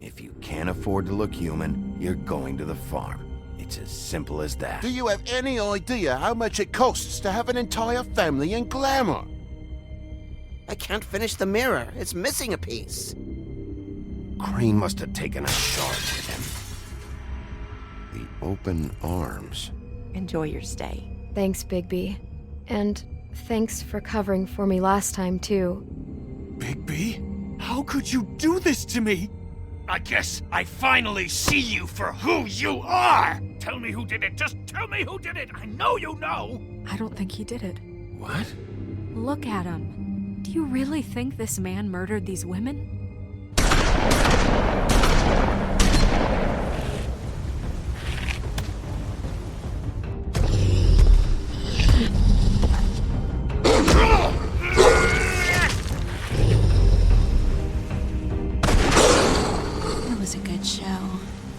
If you can't afford to look human, you're going to the farm. It's as simple as that. Do you have any idea how much it costs to have an entire family in glamour? I can't finish the mirror. It's missing a piece. Crane must have taken a shard with him. The open arms. Enjoy your stay. Thanks, Bigby. And thanks for covering for me last time, too. Bigby? How could you do this to me? I guess I finally see you for who you are! Tell me who did it! Just tell me who did it! I know you know! I don't think he did it. What? Look at him. Do you really think this man murdered these women?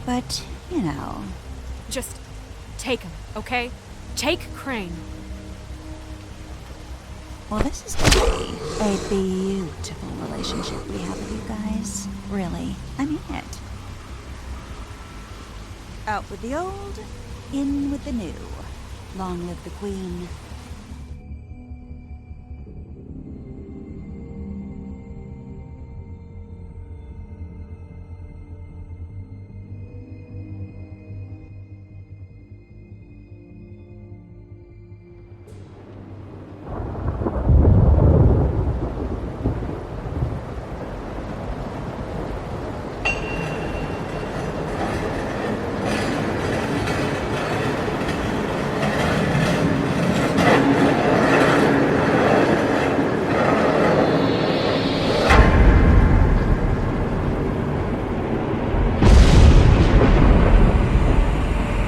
But, you know... Just take him, okay? Take Crane. Well, this is gonna be a beautiful relationship we have with you guys. Really. I mean it. Out with the old, in with the new. Long live the Queen.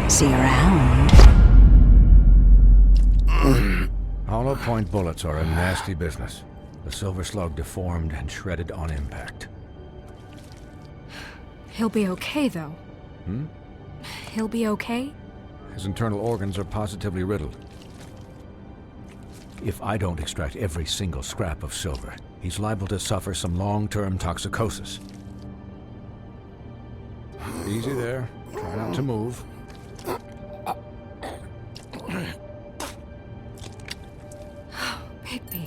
See you around. Hollow point bullets are a nasty business. The Silver Slug deformed and shredded on impact. He'll be okay, though. He'll be okay? His internal organs are positively riddled. If I don't extract every single scrap of silver, he's liable to suffer some long-term toxicosis. Easy there. Try not to move. Bigby.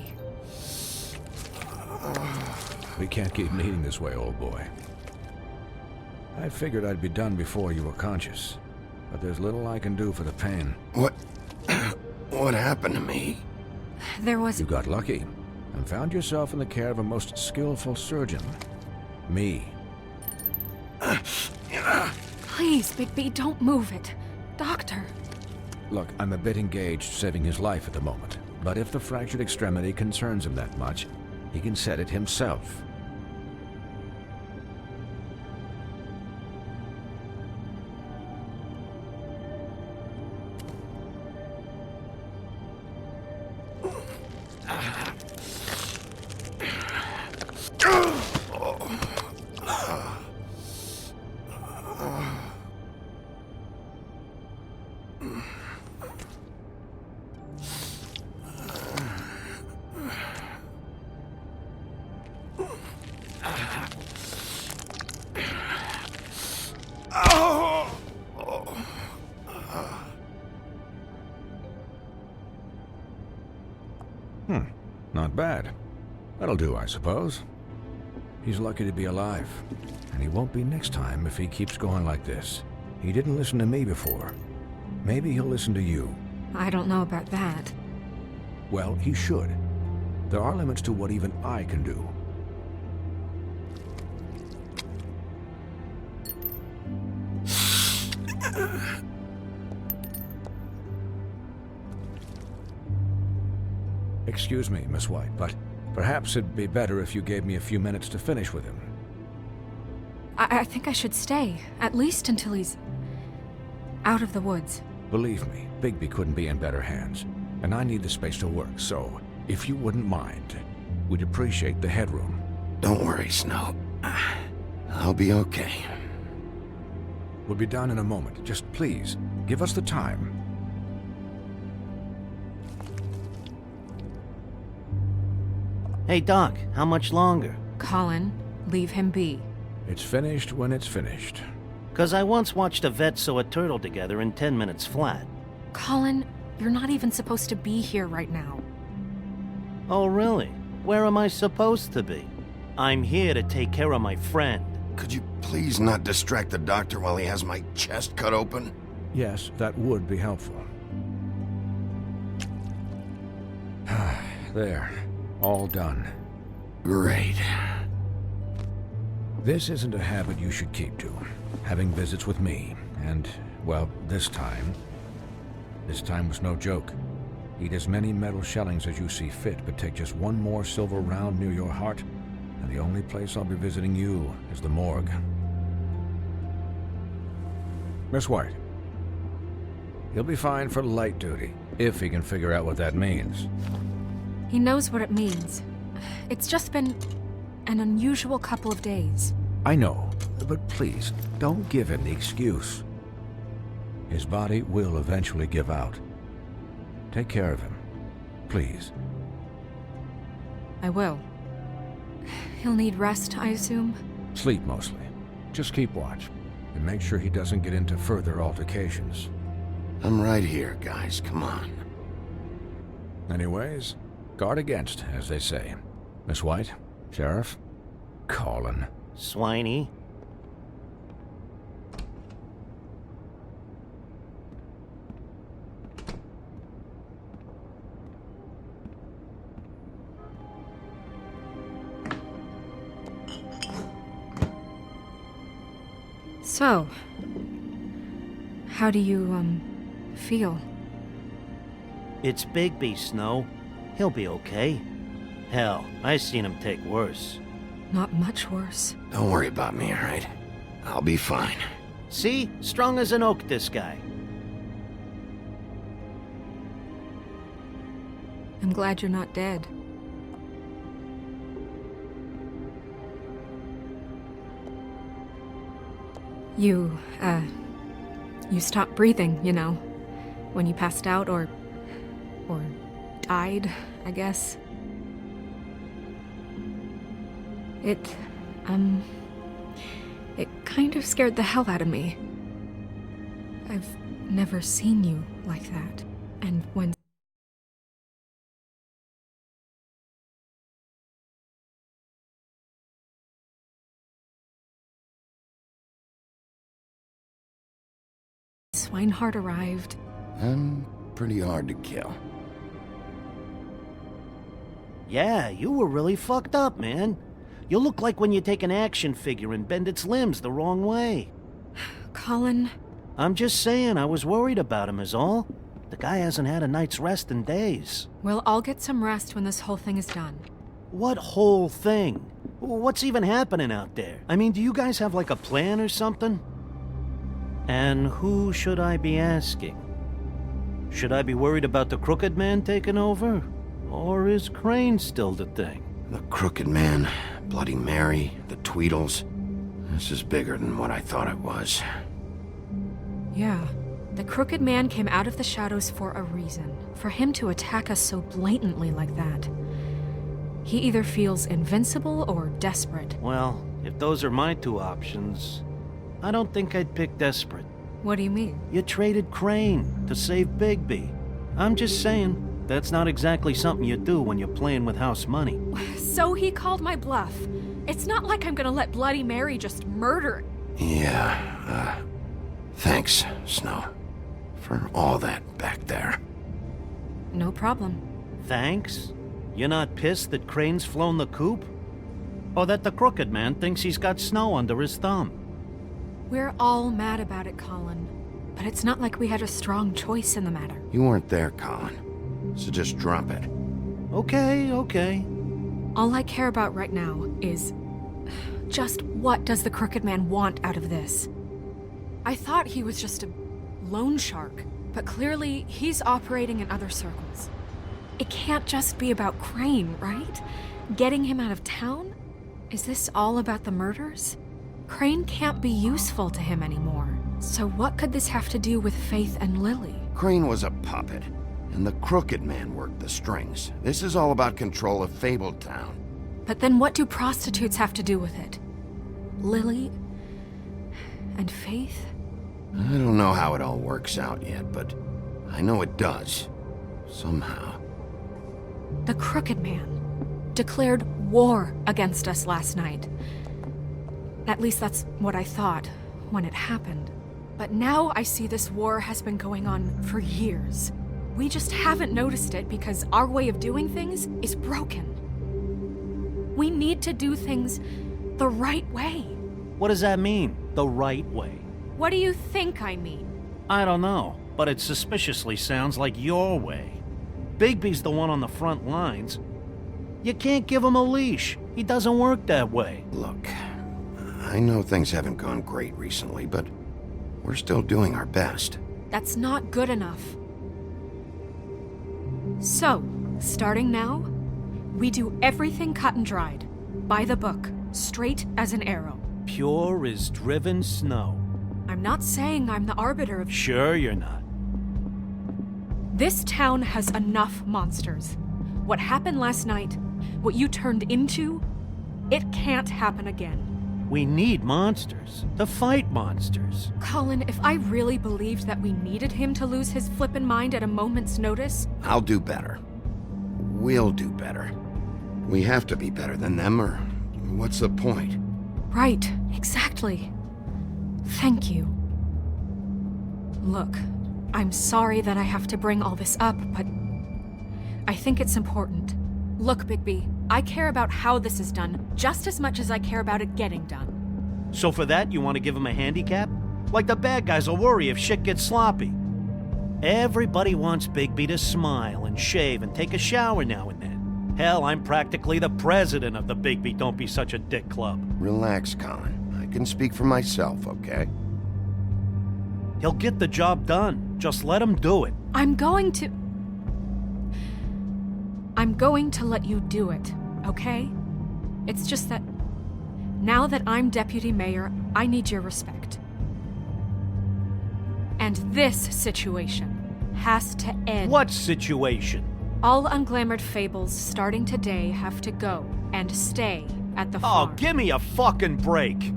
We can't keep meeting this way, old boy. I figured I'd be done before you were conscious, but there's little I can do for the pain. What happened to me? There was... You got lucky and found yourself in the care of a most skillful surgeon. Me. Please, Bigby, don't move it. Doctor. Look, I'm a bit engaged saving his life at the moment, but if the fractured extremity concerns him that much, he can set it himself. Not bad. That'll do, I suppose. He's lucky to be alive, and he won't be next time if he keeps going like this. He didn't listen to me before. Maybe he'll listen to you. I don't know about that. Well, he should. There are limits to what even I can do. Excuse me, Miss White, but perhaps it'd be better if you gave me a few minutes to finish with him. I think I should stay, at least until he's out of the woods. Believe me, Bigby couldn't be in better hands, and I need the space to work, so if you wouldn't mind, we'd appreciate the headroom. Don't worry, Snow. I'll be okay. We'll be done in a moment. Just please, give us the time. Hey, Doc, how much longer? Colin, leave him be. It's finished when it's finished. 'Cause I once watched a vet sew a turtle together in 10 minutes flat. Colin, you're not even supposed to be here right now. Oh, really? Where am I supposed to be? I'm here to take care of my friend. Could you please not distract the doctor while he has my chest cut open? Yes, that would be helpful. There. All done. Great. This isn't a habit you should keep to. Having visits with me. And, well, this time was no joke. Eat as many metal shellings as you see fit, but take just one more silver round near your heart, and the only place I'll be visiting you is the morgue. Miss White. He'll be fine for light duty, if he can figure out what that means. He knows what it means. It's just been an unusual couple of days. I know, but please, don't give him the excuse. His body will eventually give out. Take care of him, please. I will. He'll need rest, I assume? Sleep mostly. Just keep watch, and make sure he doesn't get into further altercations. I'm right here, guys. Come on. Anyways, guard against, as they say. Miss White, Sheriff, Colin. Swiney. So, how do you, feel? It's Bigby, Snow. He'll be okay. Hell, I seen him take worse. Not much worse. Don't worry about me, all right? I'll be fine. See? Strong as an oak, this guy. I'm glad you're not dead. You stopped breathing, you know, when you passed out or died, I guess. It kind of scared the hell out of me. I've never seen you like that. And when Swinehart arrived, I'm pretty hard to kill. Yeah, you were really fucked up, man. You look like when you take an action figure and bend its limbs the wrong way. Colin... I'm just saying, I was worried about him is all. The guy hasn't had a night's rest in days. Well, I'll get some rest when this whole thing is done. What whole thing? What's even happening out there? I mean, do you guys have like a plan or something? And who should I be asking? Should I be worried about the Crooked Man taking over? Or is Crane still the thing? The Crooked Man, Bloody Mary, the Tweedles. This is bigger than what I thought it was. Yeah. The Crooked Man came out of the shadows for a reason. For him to attack us so blatantly like that. He either feels invincible or desperate. Well, if those are my two options, I don't think I'd pick desperate. What do you mean? You traded Crane to save Bigby. I'm just saying, that's not exactly something you do when you're playing with house money. So he called my bluff. It's not like I'm gonna let Bloody Mary just murder... Yeah, thanks, Snow. For all that back there. No problem. Thanks? You're not pissed that Crane's flown the coop? Or that the Crooked Man thinks he's got Snow under his thumb? We're all mad about it, Colin. But it's not like we had a strong choice in the matter. You weren't there, Colin. So just drop it. Okay, okay. All I care about right now is... just what does the Crooked Man want out of this? I thought he was just a loan shark, but clearly he's operating in other circles. It can't just be about Crane, right? Getting him out of town? Is this all about the murders? Crane can't be useful to him anymore. So what could this have to do with Faith and Lily? Crane was a puppet, and the Crooked Man worked the strings. This is all about control of Fabletown. But then what do prostitutes have to do with it? Lily and Faith? I don't know how it all works out yet, but I know it does. Somehow. The Crooked Man declared war against us last night. At least that's what I thought when it happened. But now I see this war has been going on for years. We just haven't noticed it because our way of doing things is broken. We need to do things the right way. What does that mean, the right way? What do you think I mean? I don't know, but it suspiciously sounds like your way. Bigby's the one on the front lines. You can't give him a leash. He doesn't work that way. Look, I know things haven't gone great recently, but we're still doing our best. That's not good enough. So, starting now, we do everything cut and dried, by the book, straight as an arrow. Pure as driven snow. I'm not saying I'm the arbiter of... Sure you're not. This town has enough monsters. What happened last night, what you turned into, it can't happen again. We need monsters to fight monsters. Colin, if I really believed that we needed him to lose his flippin' mind at a moment's notice... I'll do better. We'll do better. We have to be better than them, or what's the point? Right, exactly. Thank you. Look, I'm sorry that I have to bring all this up, but I think it's important. Look, Bigby, I care about how this is done just as much as I care about it getting done. So for that, you want to give him a handicap? Like the bad guys will worry if shit gets sloppy. Everybody wants Bigby to smile and shave and take a shower now and then. Hell, I'm practically the president of the Bigby Don't Be Such a Dick Club. Relax, Colin. I can speak for myself, okay? He'll get the job done. Just let him do it. I'm going to let you do it, okay? It's just that now that I'm deputy mayor, I need your respect. And this situation has to end. What situation? All unglamored fables starting today have to go and stay at the farm. Oh, give me a fucking break.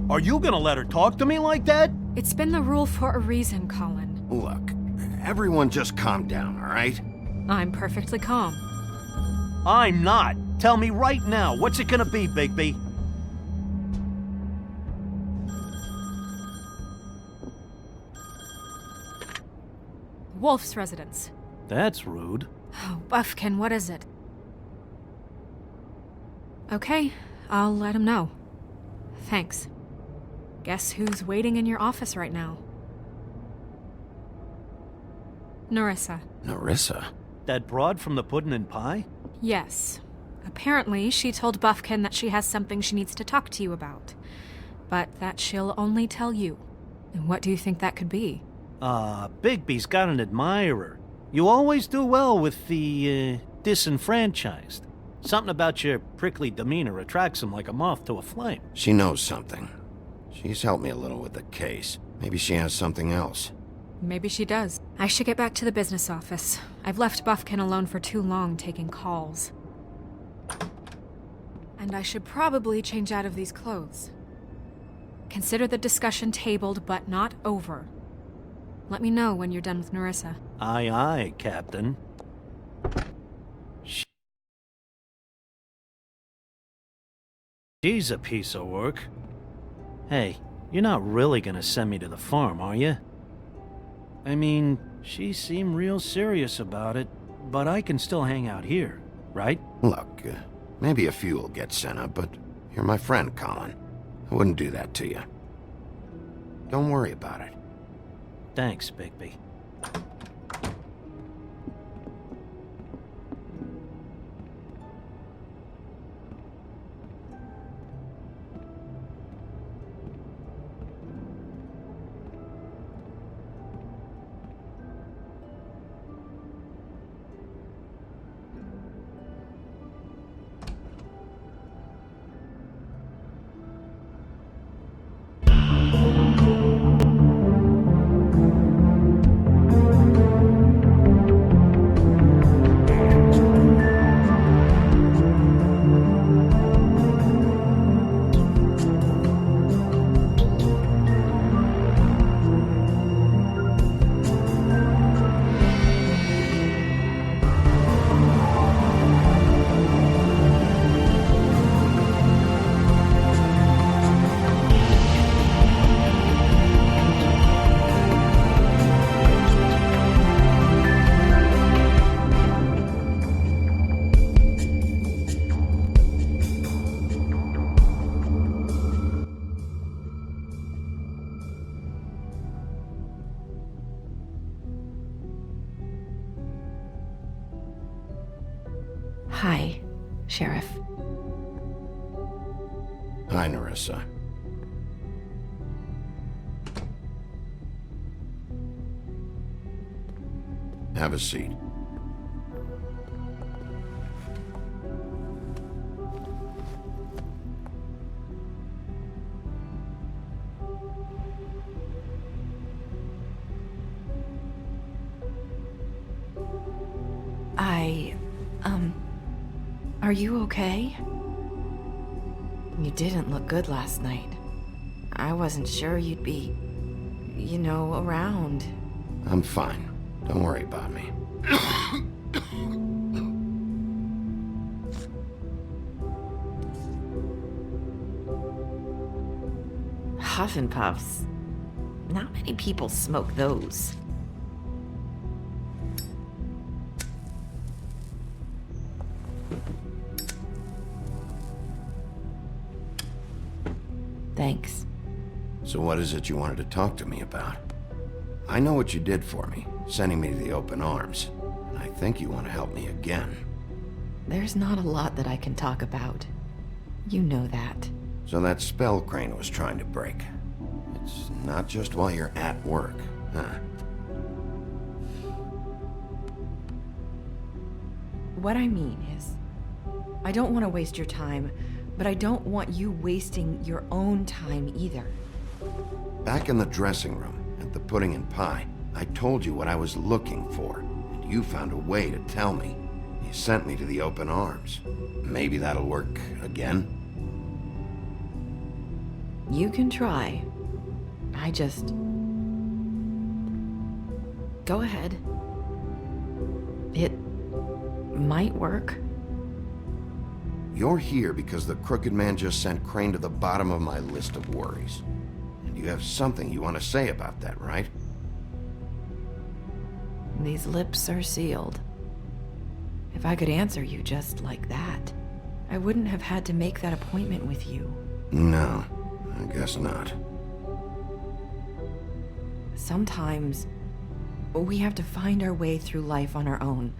Are you gonna let her talk to me like that? It's been the rule for a reason, Colin. Look, everyone just calm down, all right? I'm perfectly calm. I'm not. Tell me right now, what's it gonna be, Bigby? Wolf's residence. That's rude. Oh, Buffkin, what is it? Okay, I'll let him know. Thanks. Guess who's waiting in your office right now? Nerissa. Nerissa? That broad from the Puddin' and Pie? Yes. Apparently, she told Buffkin that she has something she needs to talk to you about. But that she'll only tell you. And what do you think that could be? Bigby's got an admirer. You always do well with the, disenfranchised. Something about your prickly demeanor attracts him like a moth to a flame. She knows something. She's helped me a little with the case. Maybe she has something else. Maybe she does. I should get back to the business office. I've left Buffkin alone for too long taking calls. And I should probably change out of these clothes. Consider the discussion tabled but not over. Let me know when you're done with Nerissa. Aye, aye, Captain. She's a piece of work. Hey, you're not really gonna send me to the farm, are you? I mean, she seemed real serious about it, but I can still hang out here, right? Look, maybe a few will get sent up, but you're my friend, Colin. I wouldn't do that to you. Don't worry about it. Thanks, Bigby. Hi, Sheriff. Hi, Nerissa. Have a seat. Are you okay? You didn't look good last night. I wasn't sure you'd be, around. I'm fine. Don't worry about me. Huff and Puffs. Not many people smoke those. Thanks. So what is it you wanted to talk to me about? I know what you did for me, sending me to the open arms. And I think you want to help me again. There's not a lot that I can talk about. You know that. So that spell Crane was trying to break. It's not just while you're at work, huh? What I mean is, I don't want to waste your time, but I don't want you wasting your own time either. Back in the dressing room, at the pudding and pie, I told you what I was looking for, and you found a way to tell me. You sent me to the open arms. Maybe that'll work again? You can try. I just... Go ahead. It might work. You're here because the Crooked Man just sent Crane to the bottom of my list of worries. And you have something you want to say about that, right? These lips are sealed. If I could answer you just like that, I wouldn't have had to make that appointment with you. No, I guess not. Sometimes, we have to find our way through life on our own,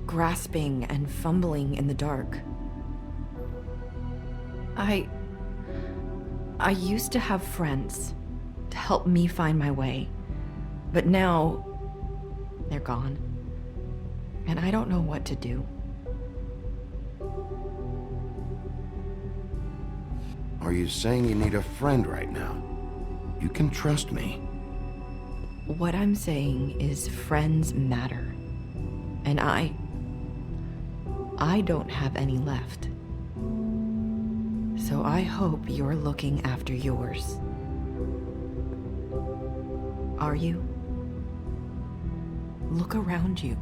grasping and fumbling in the dark. I used to have friends to help me find my way, but now they're gone, and I don't know what to do. Are you saying you need a friend right now? You can trust me. What I'm saying is friends matter, and I don't have any left. So I hope you're looking after yours. Are you? Look around you.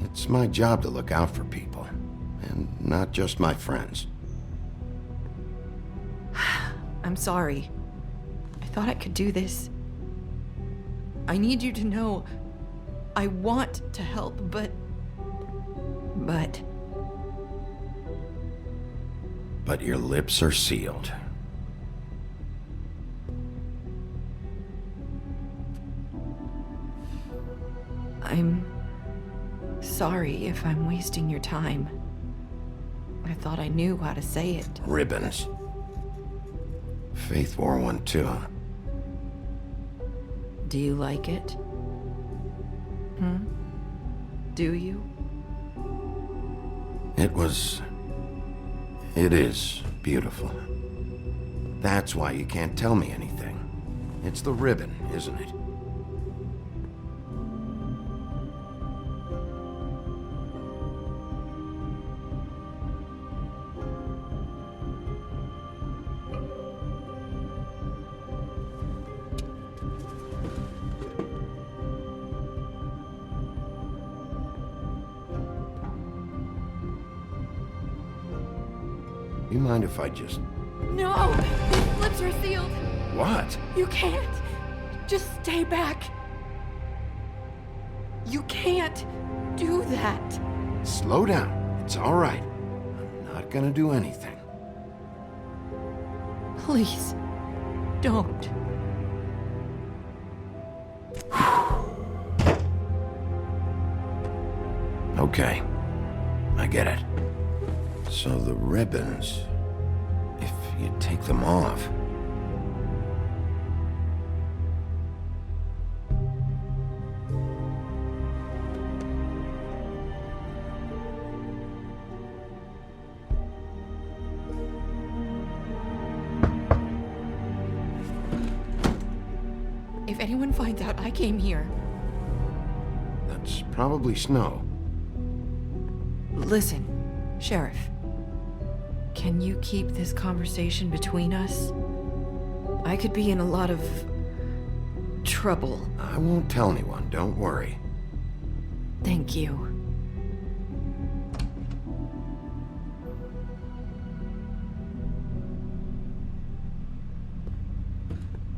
It's my job to look out for people, and not just my friends. I'm sorry. I thought I could do this. I need you to know I want to help, but... But your lips are sealed. I'm sorry if I'm wasting your time. I thought I knew how to say it. Ribbons. Faith wore one too. Do you like it? Do you? It is beautiful. That's why you can't tell me anything. It's the ribbon, isn't it? You mind if I just... No! These lips are sealed! What? You can't! Just stay back! You can't do that! Slow down. It's all right. I'm not gonna do anything. Please, don't. Okay. I get it. So the ribbons, if you take them off... If anyone finds out I came here... That's probably Snow. Listen, Sheriff. Can you keep this conversation between us? I could be in a lot of... trouble. I won't tell anyone, don't worry. Thank you.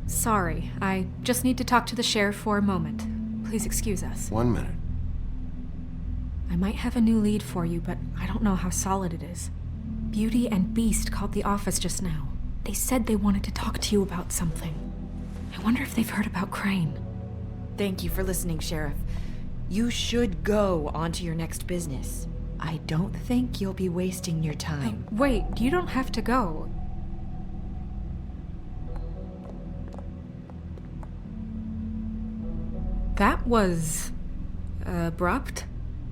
Sorry, I just need to talk to the sheriff for a moment. Please excuse us. 1 minute. I might have a new lead for you, but I don't know how solid it is. Beauty and Beast called the office just now. They said they wanted to talk to you about something. I wonder if they've heard about Crane. Thank you for listening, Sheriff. You should go on to your next business. I don't think you'll be wasting your time. Wait, you don't have to go. That was... abrupt?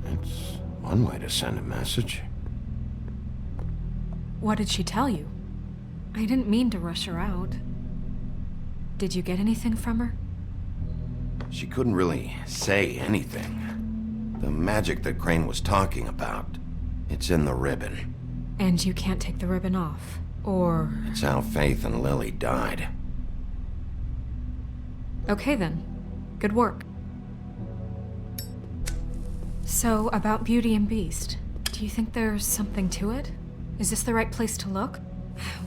It's one way to send a message. What did she tell you? I didn't mean to rush her out. Did you get anything from her? She couldn't really say anything. The magic that Crane was talking about, it's in the ribbon. And you can't take the ribbon off, or... It's how Faith and Lily died. Okay then. Good work. So, about Beauty and Beast, do you think there's something to it? Is this the right place to look?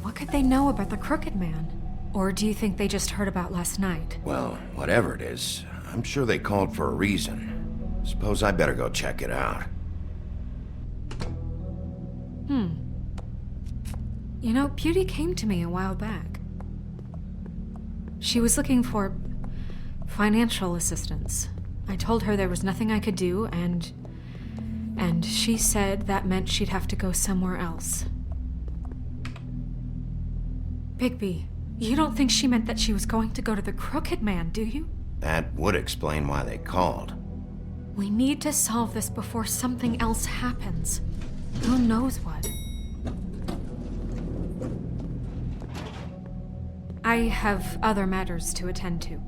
What could they know about the Crooked Man? Or do you think they just heard about last night? Well, whatever it is, I'm sure they called for a reason. Suppose I better go check it out. You know, Beauty came to me a while back. She was looking for financial assistance. I told her there was nothing I could do, and she said that meant she'd have to go somewhere else. Bigby, you don't think she meant that she was going to go to the Crooked Man, do you? That would explain why they called. We need to solve this before something else happens. Who knows what? I have other matters to attend to.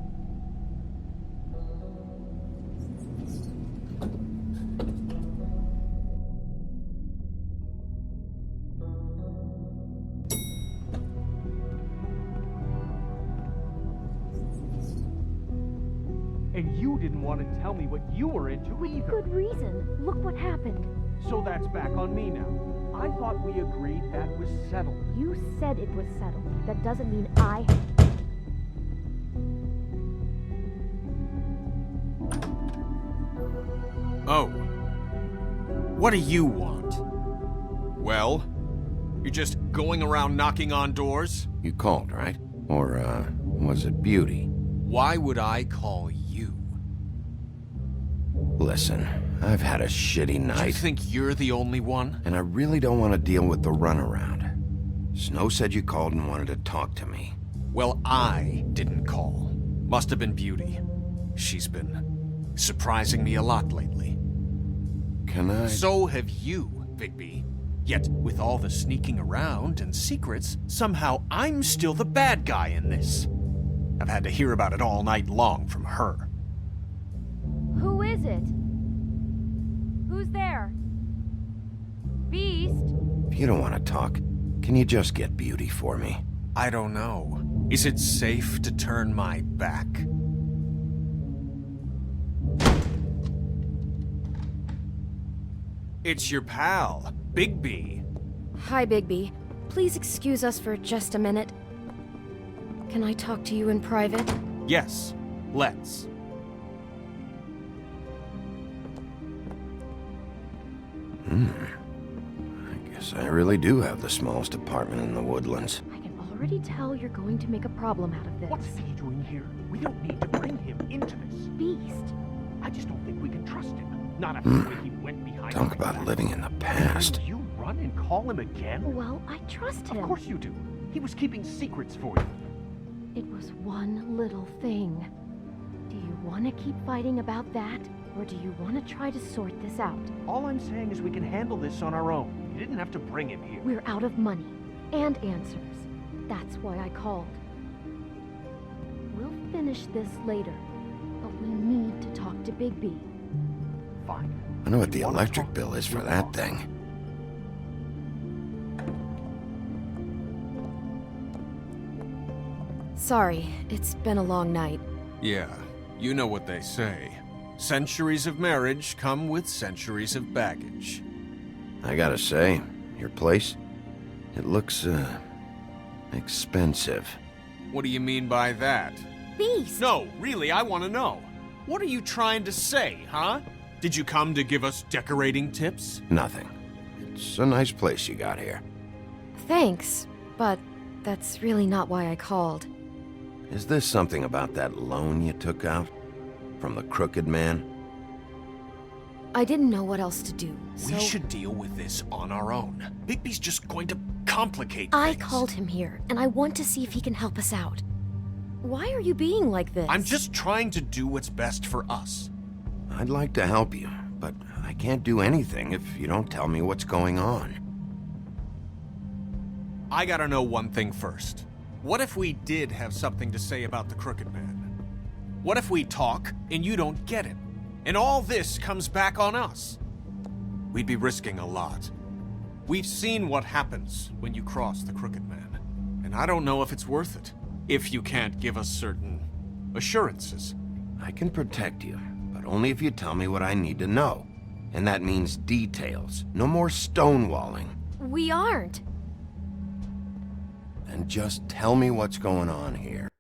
And you didn't want to tell me what you were into either. Good reason. Look what happened. So that's back on me now. I thought we agreed that was settled. You said it was settled. That doesn't mean I... Oh. What do you want? Well, you're just going around knocking on doors? You called, right? Or, was it Beauty? Why would I call you? Listen, I've had a shitty night. You think you're the only one? And I really don't want to deal with the runaround. Snow said you called and wanted to talk to me. Well, I didn't call. Must have been Beauty. She's been surprising me a lot lately. Can I... So have you, Bigby. Yet, with all the sneaking around and secrets, somehow I'm still the bad guy in this. I've had to hear about it all night long from her. Who is it? Who's there? Beast? If you don't want to talk, can you just get Beauty for me? I don't know. Is it safe to turn my back? It's your pal, Bigby. Hi, Bigby. Please excuse us for just a minute. Can I talk to you in private? Yes, let's. I guess I really do have the smallest apartment in the Woodlands. I can already tell you're going to make a problem out of this. What's he doing here? We don't need to bring him into this. Beast. I just don't think we can trust him. Not after the way he went behind Talk about living in the past. You run and call him again? Well, I trust him. Of course you do. He was keeping secrets for you. It was one little thing. Do you want to keep fighting about that? Or do you want to try to sort this out? All I'm saying is we can handle this on our own. You didn't have to bring him here. We're out of money and answers. That's why I called. We'll finish this later, but we need to talk to Bigby. Fine. I know what the electric bill is for that thing. Sorry, it's been a long night. Yeah, you know what they say. Centuries of marriage come with centuries of baggage. I gotta say, your place, it looks, expensive. What do you mean by that? Beast! No, really, I want to know. What are you trying to say, huh? Did you come to give us decorating tips? Nothing. It's a nice place you got here. Thanks, but that's really not why I called. Is this something about that loan you took out? From the Crooked Man? I didn't know what else to do, so... We should deal with this on our own. Bigby's just going to complicate things. I called him here, and I want to see if he can help us out. Why are you being like this? I'm just trying to do what's best for us. I'd like to help you, but I can't do anything if you don't tell me what's going on. I gotta know one thing first. What if we did have something to say about the Crooked Man? What if we talk and you don't get him? And all this comes back on us? We'd be risking a lot. We've seen what happens when you cross the Crooked Man, and I don't know if it's worth it, if you can't give us certain assurances. I can protect you, but only if you tell me what I need to know. And that means details. No more stonewalling. We aren't. Then just tell me what's going on here.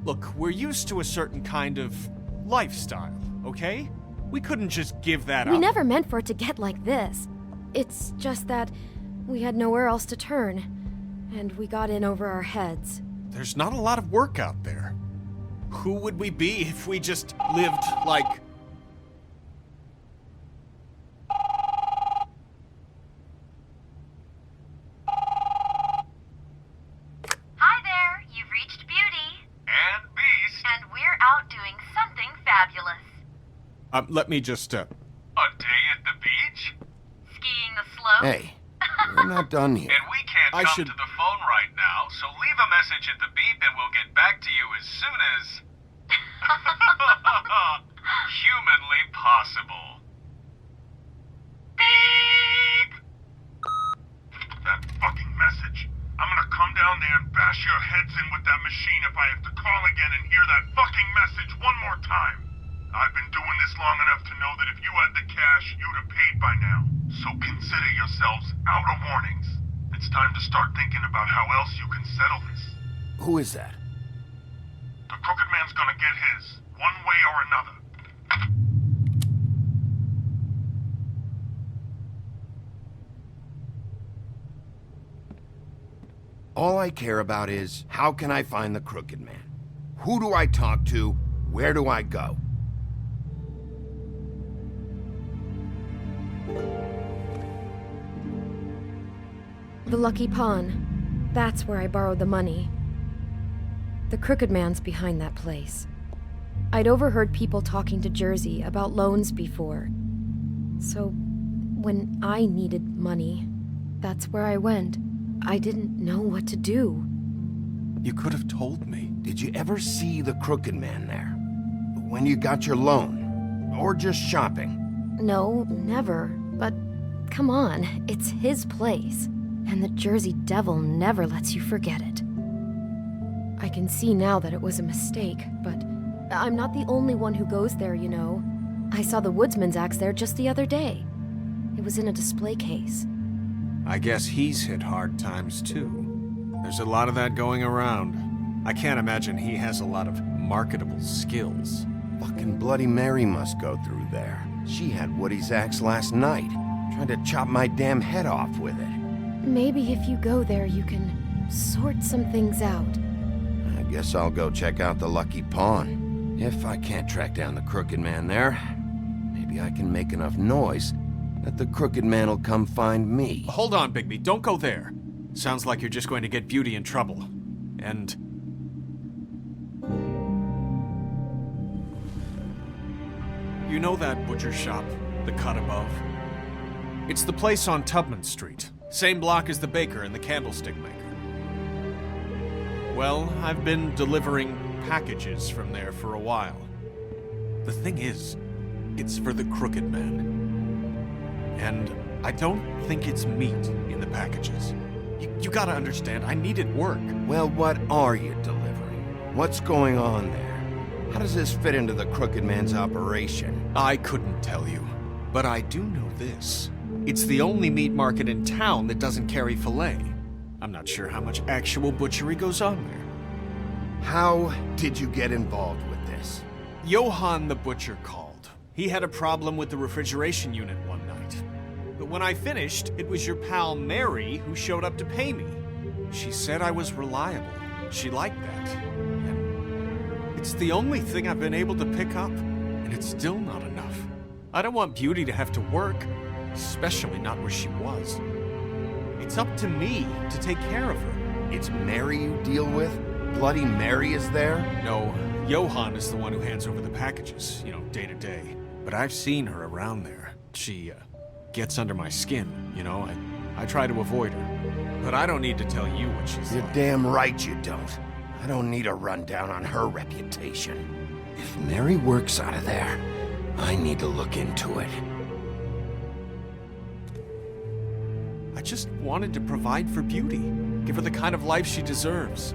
Look, we're used to a certain kind of lifestyle, okay? We couldn't just give that up. We never meant for it to get like this. It's just that we had nowhere else to turn, and we got in over our heads. There's not a lot of work out there. Who would we be if we just lived like... Hi there, you've reached Beauty. And Beast. And we're out doing something fabulous. Let me just, A day at the beach? Skiing the slope? Hey, we're not done here. And we can't come to the phone right now, so leave a message at the beep and we'll get back to you as soon as... humanly possible. Beep! That fucking message. I'm gonna come down there and bash your heads in with that machine if I have to call again and hear that fucking message one more time. I've been doing this long enough to know that if you had the cash, you'd have paid by now. So consider yourselves out of warnings. It's time to start thinking about how else you can settle this. Who is that? The Crooked Man's gonna get his, one way or another. All I care about is, how can I find the Crooked Man? Who do I talk to? Where do I go? The Lucky Pawn. That's where I borrowed the money. The Crooked Man's behind that place. I'd overheard people talking to Jersey about loans before. So, when I needed money, that's where I went. I didn't know what to do. You could have told me. Did you ever see the Crooked Man there? When you got your loan? Or just shopping? No, never. But come on, it's his place. And the Jersey Devil never lets you forget it. I can see now that it was a mistake, but I'm not the only one who goes there, you know. I saw the Woodsman's axe there just the other day. It was in a display case. I guess he's hit hard times too. There's a lot of that going around. I can't imagine he has a lot of marketable skills. Fucking Bloody Mary must go through there. She had Woody's axe last night. Tried to chop my damn head off with it. Maybe if you go there, you can sort some things out. I guess I'll go check out the Lucky Pawn. If I can't track down the Crooked Man there, maybe I can make enough noise that the Crooked Man will come find me. Hold on, Bigby. Don't go there. Sounds like you're just going to get Beauty in trouble. And... you know that butcher shop, the cut above? It's the place on Tubman Street. Same block as the baker and the candlestick maker. Well, I've been delivering packages from there for a while. The thing is, it's for the Crooked Man. And I don't think it's meat in the packages. You gotta understand, I needed work. Well, what are you delivering? What's going on there? How does this fit into the Crooked Man's operation? I couldn't tell you, but I do know this. It's the only meat market in town that doesn't carry filet. I'm not sure how much actual butchery goes on there. How did you get involved with this? Johann the butcher called. He had a problem with the refrigeration unit one night. But when I finished, it was your pal Mary who showed up to pay me. She said I was reliable. She liked that. And it's the only thing I've been able to pick up, and it's still not enough. I don't want Beauty to have to work, especially not where she was. It's up to me to take care of her. It's Mary you deal with? Bloody Mary is there? No, Johann is the one who hands over the packages, day to day. But I've seen her around there. She, gets under my skin, I try to avoid her. But I don't need to tell you what she's You're like. damn right you don't. I don't need a rundown on her reputation. If Mary works out of there, I need to look into it. I just wanted to provide for Beauty. Give her the kind of life she deserves.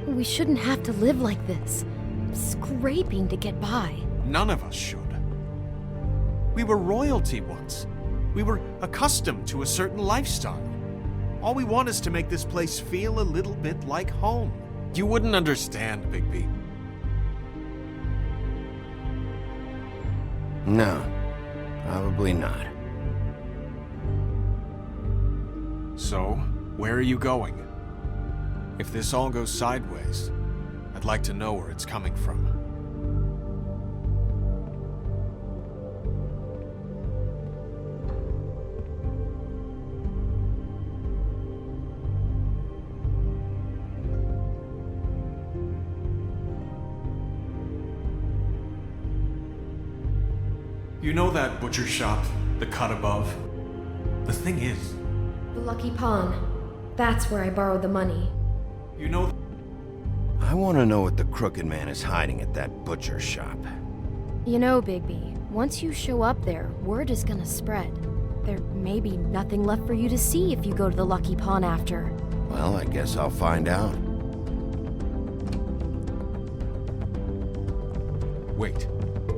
We shouldn't have to live like this, scraping to get by. None of us should. We were royalty once. We were accustomed to a certain lifestyle. All we want is to make this place feel a little bit like home. You wouldn't understand, Bigby. No, probably not. So, where are you going? If this all goes sideways, I'd like to know where it's coming from. You know that butcher shop, the cut above? The thing is... The Lucky Pawn. That's where I borrowed the money. You know... I want to know what the Crooked Man is hiding at that butcher shop. You know, Bigby, once you show up there, word is gonna spread. There may be nothing left for you to see if you go to the Lucky Pawn after. Well, I guess I'll find out. Wait.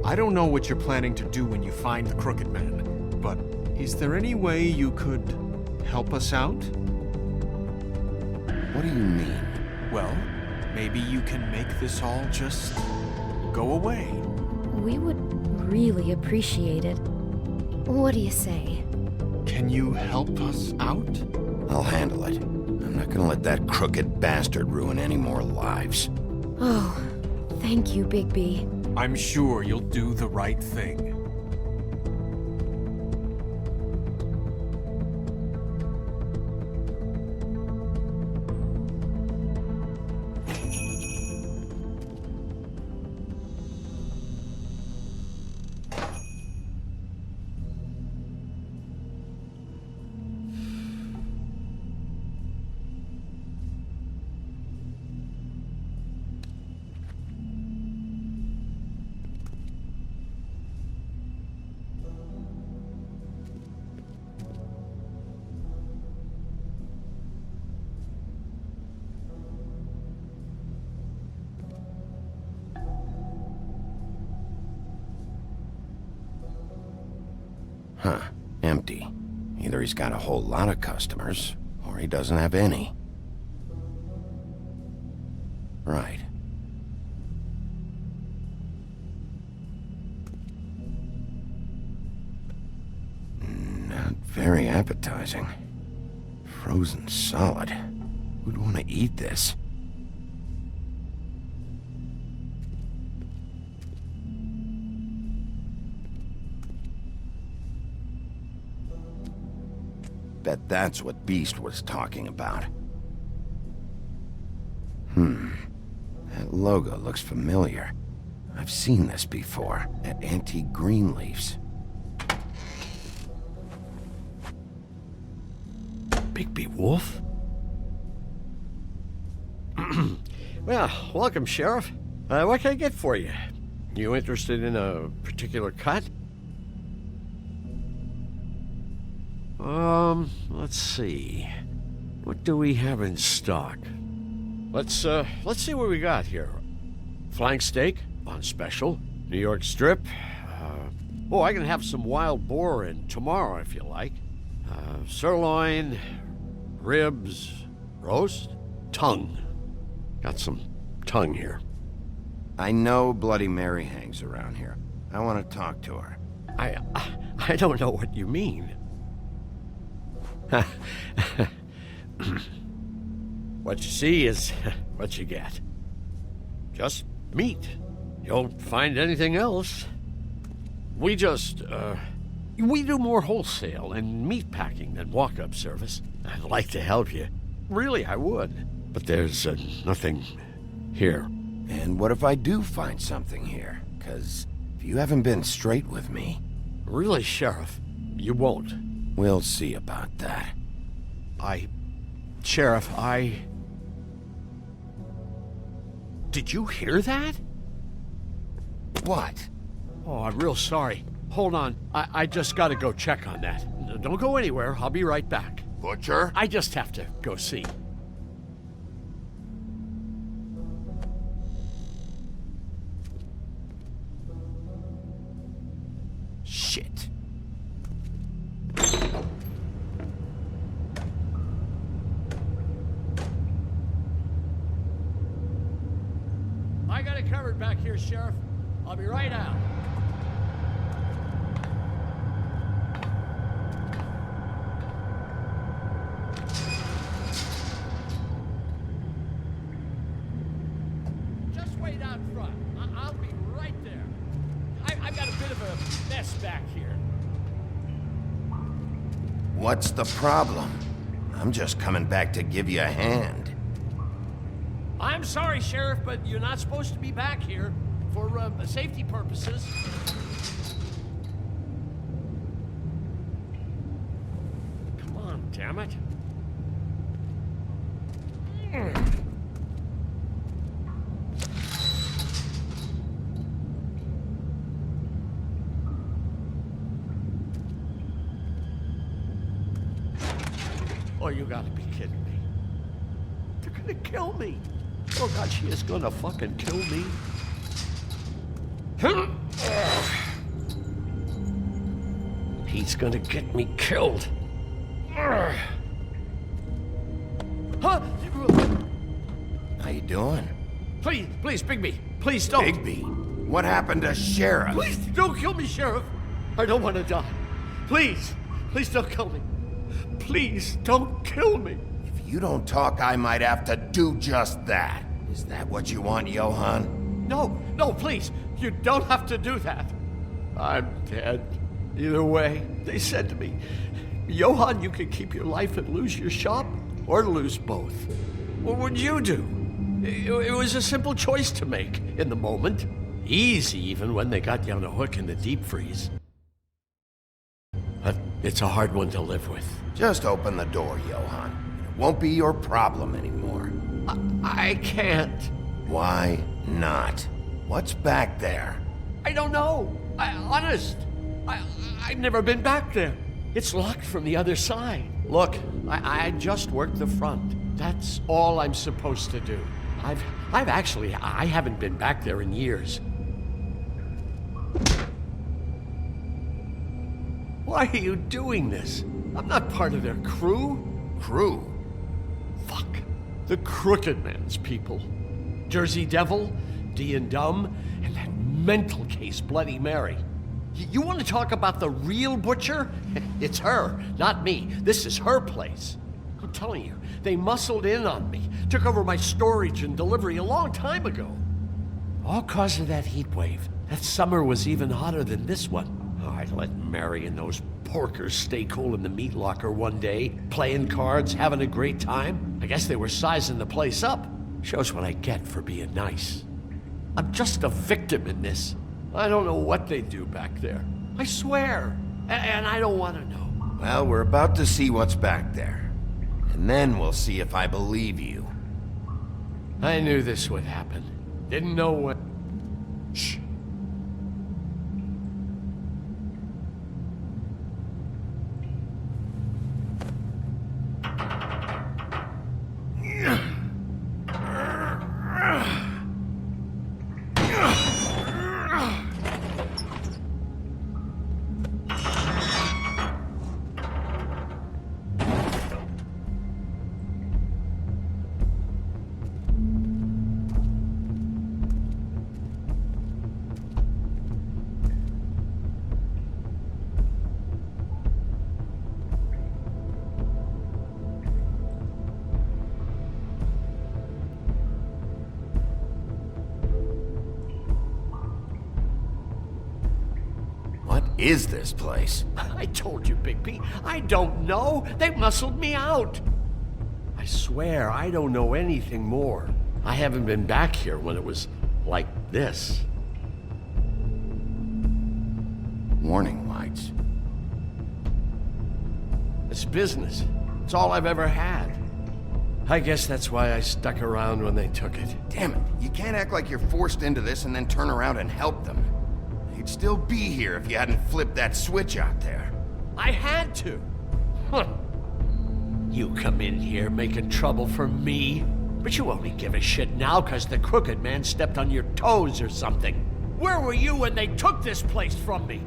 I don't know what you're planning to do when you find the Crooked Man, but is there any way you could help us out? What do you mean? Well, maybe you can make this all just go away. We would really appreciate it. What do you say? Can you help us out? I'll handle it. I'm not gonna let that crooked bastard ruin any more lives. Oh, thank you, Bigby. I'm sure you'll do the right thing. Huh. Empty. Either he's got a whole lot of customers, or he doesn't have any. Right. Not Very appetizing. Frozen solid. Who'd want to eat this? Bet that's what Beast was talking about. That logo looks familiar. I've seen this before, at Antique Greenleaf's. Bigby Wolf? Well, welcome, Sheriff. What can I get for you? You interested in a particular cut? Let's see. What do we have in stock? Let's see what we got here. Flank steak on special. New York strip. I can have some wild boar in tomorrow if you like. Sirloin, ribs, roast, tongue. Got some tongue here. I know Bloody Mary hangs around here. I want to talk to her. I don't know what you mean. What you see is what you get. Just meat. You won't find anything else. We do more wholesale and meat packing than walk-up service. I'd like to help you. Really, I would. But there's nothing here. And what if I do find something here? 'Cause if you haven't been straight with me... Really, Sheriff, you won't. We'll see about that. Sheriff, Did you hear that? What? Oh, I'm real sorry. Hold on. I just gotta go check on that. Don't go anywhere. I'll be right back. Butcher? I just have to go see. Shit. I got it covered back here, Sheriff. I'll be right out. Just wait out front. I'll be right there. I've got a bit of a mess back here. What's the problem? I'm just coming back to give you a hand. I'm sorry, Sheriff, but you're not supposed to be back here for safety purposes. Come on, damn it. Oh, you gotta be kidding me. They're gonna kill me. Oh God, she is gonna fucking kill me. He's gonna get me killed. How you doing? Please, Bigby. Please don't. Bigby? What happened to Sheriff? Please don't kill me, Sheriff. I don't want to die. Please don't kill me. Please don't kill me. If you don't talk, I might have to do just that. Is that what you want, Johann? No, please. You don't have to do that. I'm dead. Either way, they said to me, Johann, you can keep your life and lose your shop, or lose both. What would you do? It was a simple choice to make in the moment. Easy, even when they got you on a hook in the deep freeze. But it's a hard one to live with. Just open the door, Johann. It won't be your problem anymore. I can't. Why not? What's back there? I don't know. Honest. I've never been back there. It's locked from the other side. Look, I just worked the front. That's all I'm supposed to do. I haven't been back there in years. Why are you doing this? I'm not part of their crew. Crew? Fuck. The Crooked Man's people. Jersey Devil, D and Dumb, and that mental case Bloody Mary. You want to talk about the real butcher? It's her, not me. This is her place. I'm telling you, they muscled in on me, took over my storage and delivery a long time ago. All cause of that heat wave. That summer was even hotter than this one. Oh, I let Mary and those porkers stay cool in the meat locker one day, playing cards, having a great time. I guess they were sizing the place up. Shows what I get for being nice. I'm just a victim in this. I don't know what they do back there. I swear. And I don't want to know. Well, we're about to see what's back there. And then we'll see if I believe you. I knew this would happen. Didn't know when. Shh. Is this place? I told you, Bigby. I don't know. They muscled me out. I swear I don't know anything more. I haven't been back here when it was like this. Warning lights. It's business. It's all I've ever had. I guess that's why I stuck around when they took it. Damn it. You can't act like you're forced into this and then turn around and help them. You'd still be here if you hadn't flipped that switch out there. I had to. Huh. You come in here making trouble for me, but you only give a shit now because the Crooked Man stepped on your toes or something. Where were you when they took this place from me?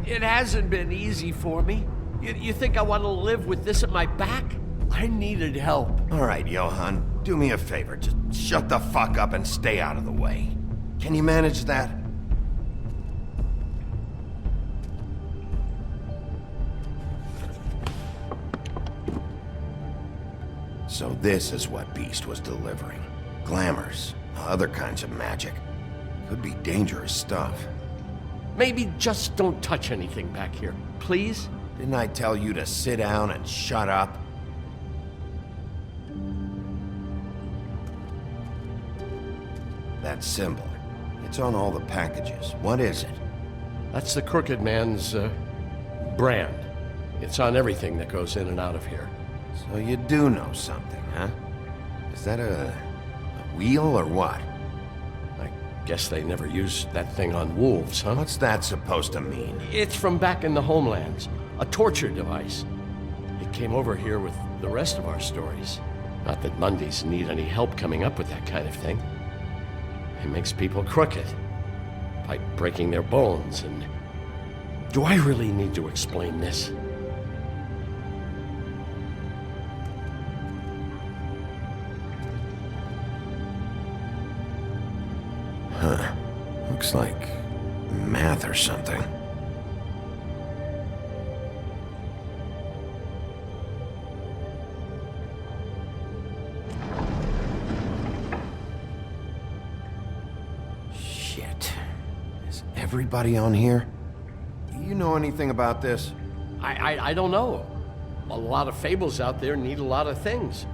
It hasn't been easy for me. You think I want to live with this at my back? I needed help. All right, Johan, do me a favor. Just shut the fuck up and stay out of the way. Can you manage that? So this is what Beast was delivering. Glamours, other kinds of magic. Could be dangerous stuff. Maybe just don't touch anything back here, please? Didn't I tell you to sit down and shut up? That symbol. It's on all the packages. What is it? That's the Crooked Man's, brand. It's on everything that goes in and out of here. So you do know something, huh? Is that a wheel or what? I guess they never used that thing on wolves, huh? What's that supposed to mean? It's from back in the homelands. A torture device. It came over here with the rest of our stories. Not that Mundies need any help coming up with that kind of thing. It makes people crooked by breaking their bones, and do I really need to explain this? Huh. Looks like math or something. Everybody on here? Do you know anything about this? I don't know. A lot of fables out there need a lot of things.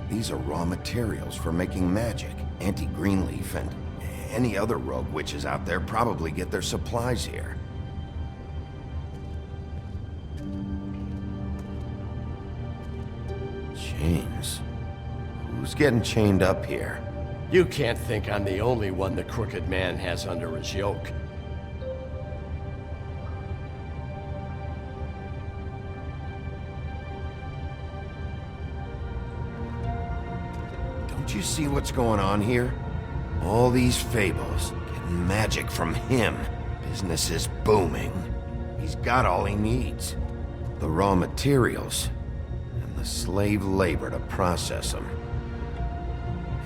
These are raw materials for making magic. Auntie Greenleaf and any other rogue witches out there probably get their supplies here. Chains. Who's getting chained up here? You can't think I'm the only one the Crooked Man has under his yoke. Don't you see what's going on here? All these fables, getting magic from him. Business is booming. He's got all he needs. The raw materials. And the the slave labor to process them.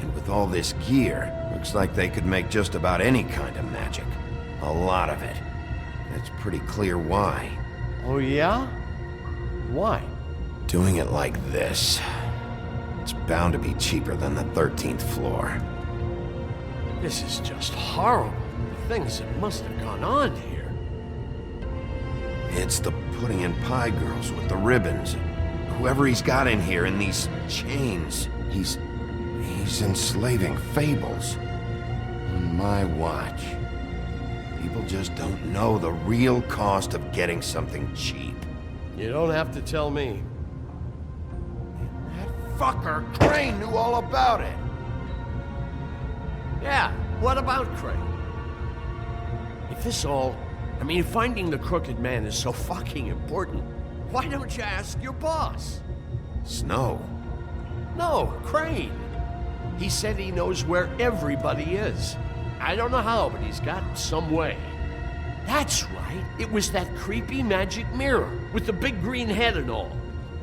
And with all this gear, looks like they could make just about any kind of magic. A lot of it. It's pretty clear why. Oh, yeah? Why? Doing it like this. It's bound to be cheaper than the 13th floor. This is just horrible. The things that must have gone on here. It's the pudding and pie girls with the ribbons. Whoever he's got in here in these chains, he's enslaving Fables. On my watch. People just don't know the real cost of getting something cheap. You don't have to tell me. That fucker Crane knew all about it. Yeah, what about Crane? If this all... I mean, finding the Crooked Man is so fucking important, why don't you ask your boss? Snow? No, Crane. He said he knows where everybody is. I don't know how, but he's got some way. That's right. It was that creepy magic mirror with the big green head and all.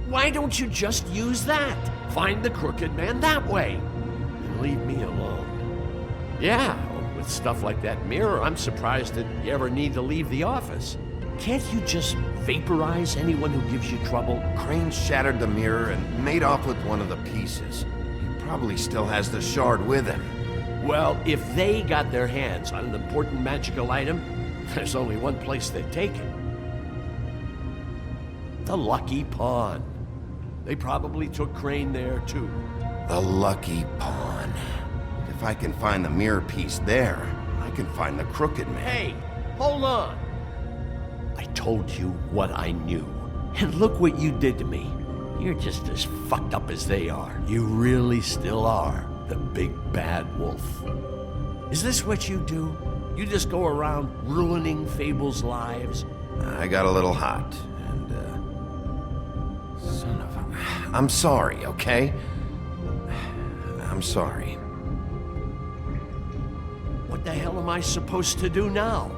Why don't you just use that? Find the Crooked Man that way. And leave me alone. Yeah, with stuff like that mirror, I'm surprised that you ever need to leave the office. Can't you just vaporize anyone who gives you trouble? Crane shattered the mirror and made off with one of the pieces. He probably still has the shard with him. Well, if they got their hands on an important magical item, there's only one place they'd take it. The Lucky Pawn. They probably took Crane there, too. The Lucky Pawn. If I can find the mirror piece there, I can find the Crooked Man. Hey, hold on. I told you what I knew. And look what you did to me. You're just as fucked up as they are. You really still are. The big bad wolf. Is this what you do? You just go around ruining Fable's lives? I got a little hot, and, son of a... I'm sorry, okay? I'm sorry. What the hell am I supposed to do now?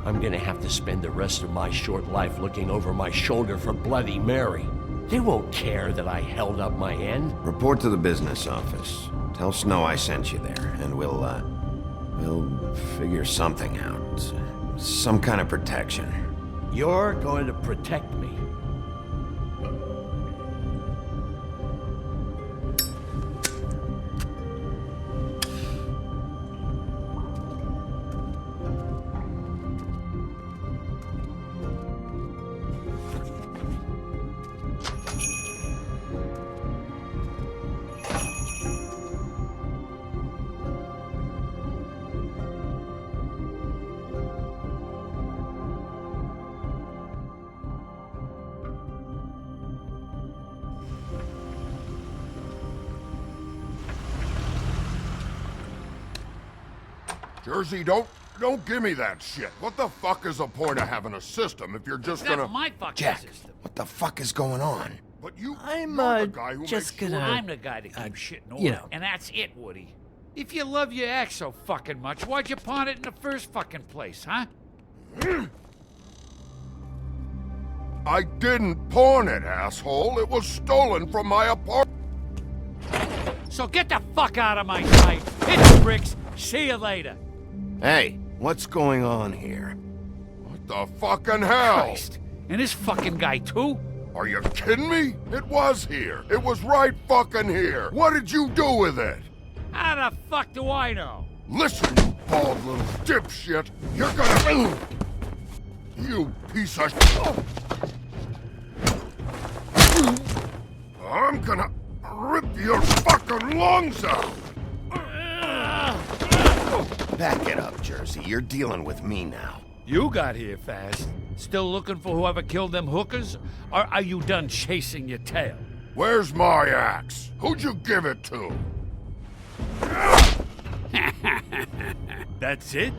I'm gonna have to spend the rest of my short life looking over my shoulder for Bloody Mary. They won't care that I held up my end. Report to the business office. Tell Snow I sent you there, and we'll figure something out. Some kind of protection. You're going to protect me. Jersey, don't give me that shit. What the fuck is the point of having a system if you're just gonna... That's my fucking Jack, system. what the fuck is going on? But you... I'm, you're the guy who just makes gonna... sure... I'm the guy to keep shit in order. you know. And that's it, Woody. If you love your ex so fucking much, why'd you pawn it in the first fucking place, huh? I didn't pawn it, asshole. It was stolen from my apartment. So get the fuck out of my sight. Hit the bricks. See you later. Hey, what's going on here? What the fucking hell? Christ. And this fucking guy, too? Are you kidding me? It was here. It was right fucking here. What did you do with it? How the fuck do I know? Listen, you bald little dipshit. You're gonna... You piece of... I'm gonna rip your fucking lungs out. Back it up, Jersey. You're dealing with me now. You got here fast. Still looking for whoever killed them hookers? Or are you done chasing your tail? Where's my axe? Who'd you give it to? That's it?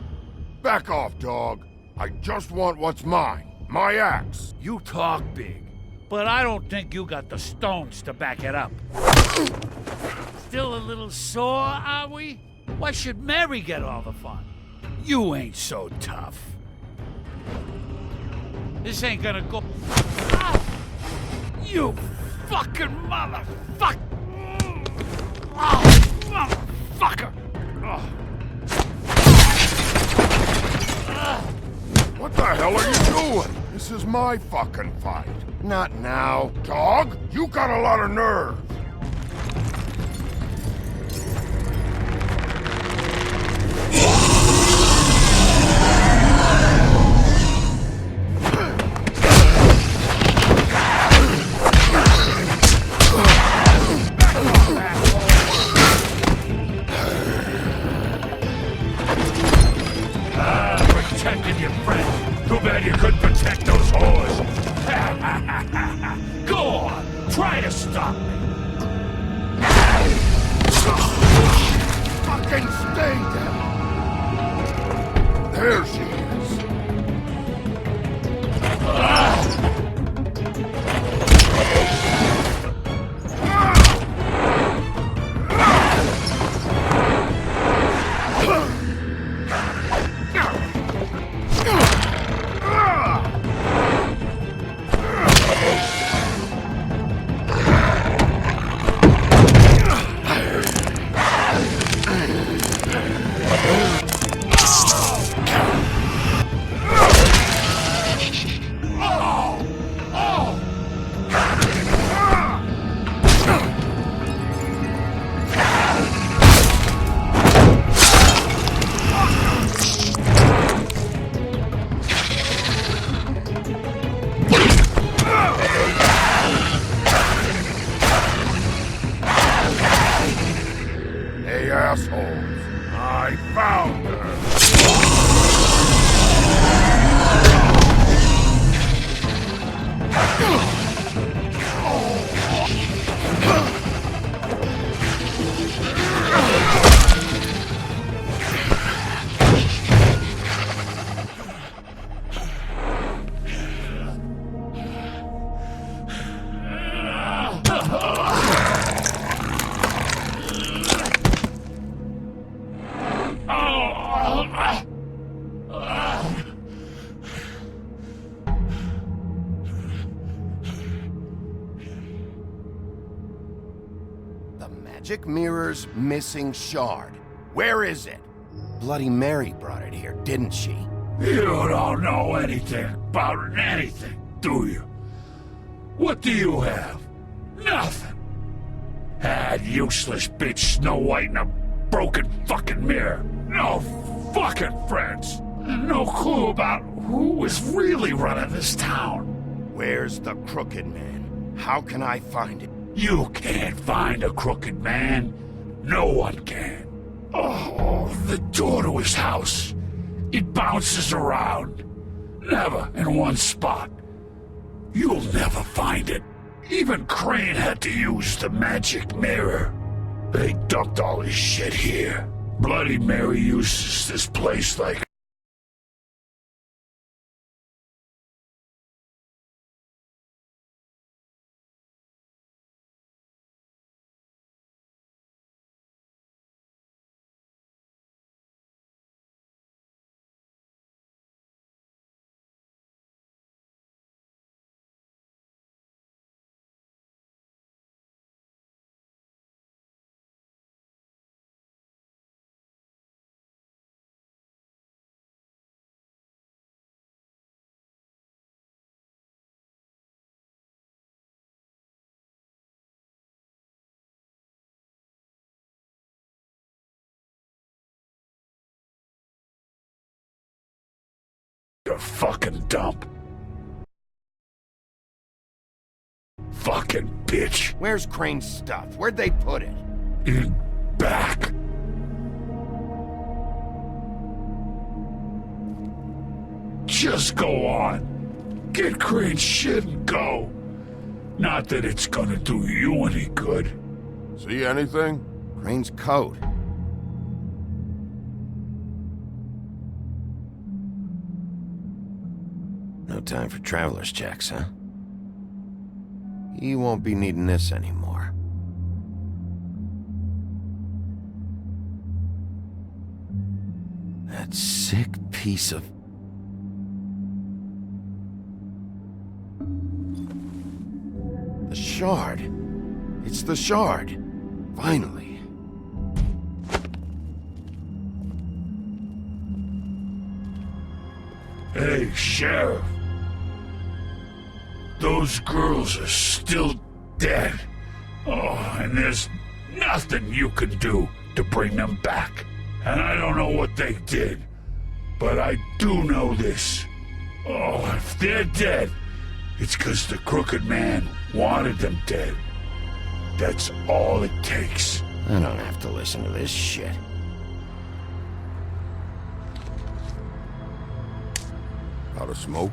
Back off, dog. I just want what's mine. My axe. You talk big, but I don't think you got the stones to back it up. Still a little sore, are we? Why should Mary get all the fun? You ain't so tough. This ain't gonna go... Ah! You fucking motherfucker! Oh, motherfucker! Oh. What the hell are you doing? This is my fucking fight. Not now. Dog, you got a lot of nerve. Protecting your friend. Too bad you couldn't protect those whores. Go on, try to stop me. Fucking stay down. There she is. Hey, assholes. I found her. The magic mirror's missing shard. Where is it? Bloody Mary brought it here, didn't she? You don't know anything about anything, do you? What do you have? Nothing. That useless bitch Snow White in a broken fucking mirror. No fucking friends. No clue about who was really running this town. Where's the Crooked Man? How can I find him? You can't find a crooked man. No one can. Oh, the door to his house. It bounces around. Never in one spot. You'll never find it. Even Crane had to use the magic mirror. They dumped all his shit here. Bloody Mary uses this place like a fucking dump. Fucking bitch. Where's Crane's stuff? Where'd they put it? In back. Just go on. Get Crane's shit and go. Not that it's gonna do you any good. See anything? Crane's coat. No time for traveler's checks, huh? You won't be needing this anymore. That sick piece of... The shard. It's the shard. Finally. Hey, Sheriff. Those girls are still dead. Oh, and there's nothing you can do to bring them back. And I don't know what they did, but I do know this. Oh, if they're dead, it's 'cause the Crooked Man wanted them dead. That's all it takes. I don't have to listen to this shit. Out of smoke?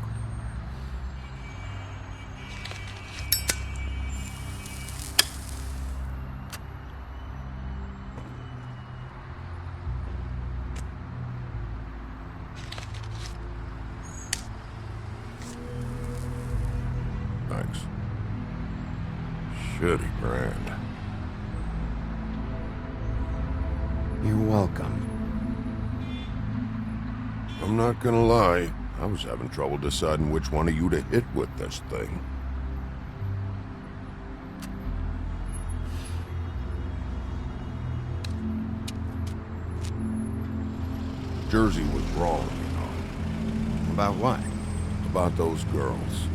Thanks. Shitty brand. You're welcome. I'm not gonna lie. I was having trouble deciding which one of you to hit with this thing. Jersey was wrong, you know. About what? About those girls.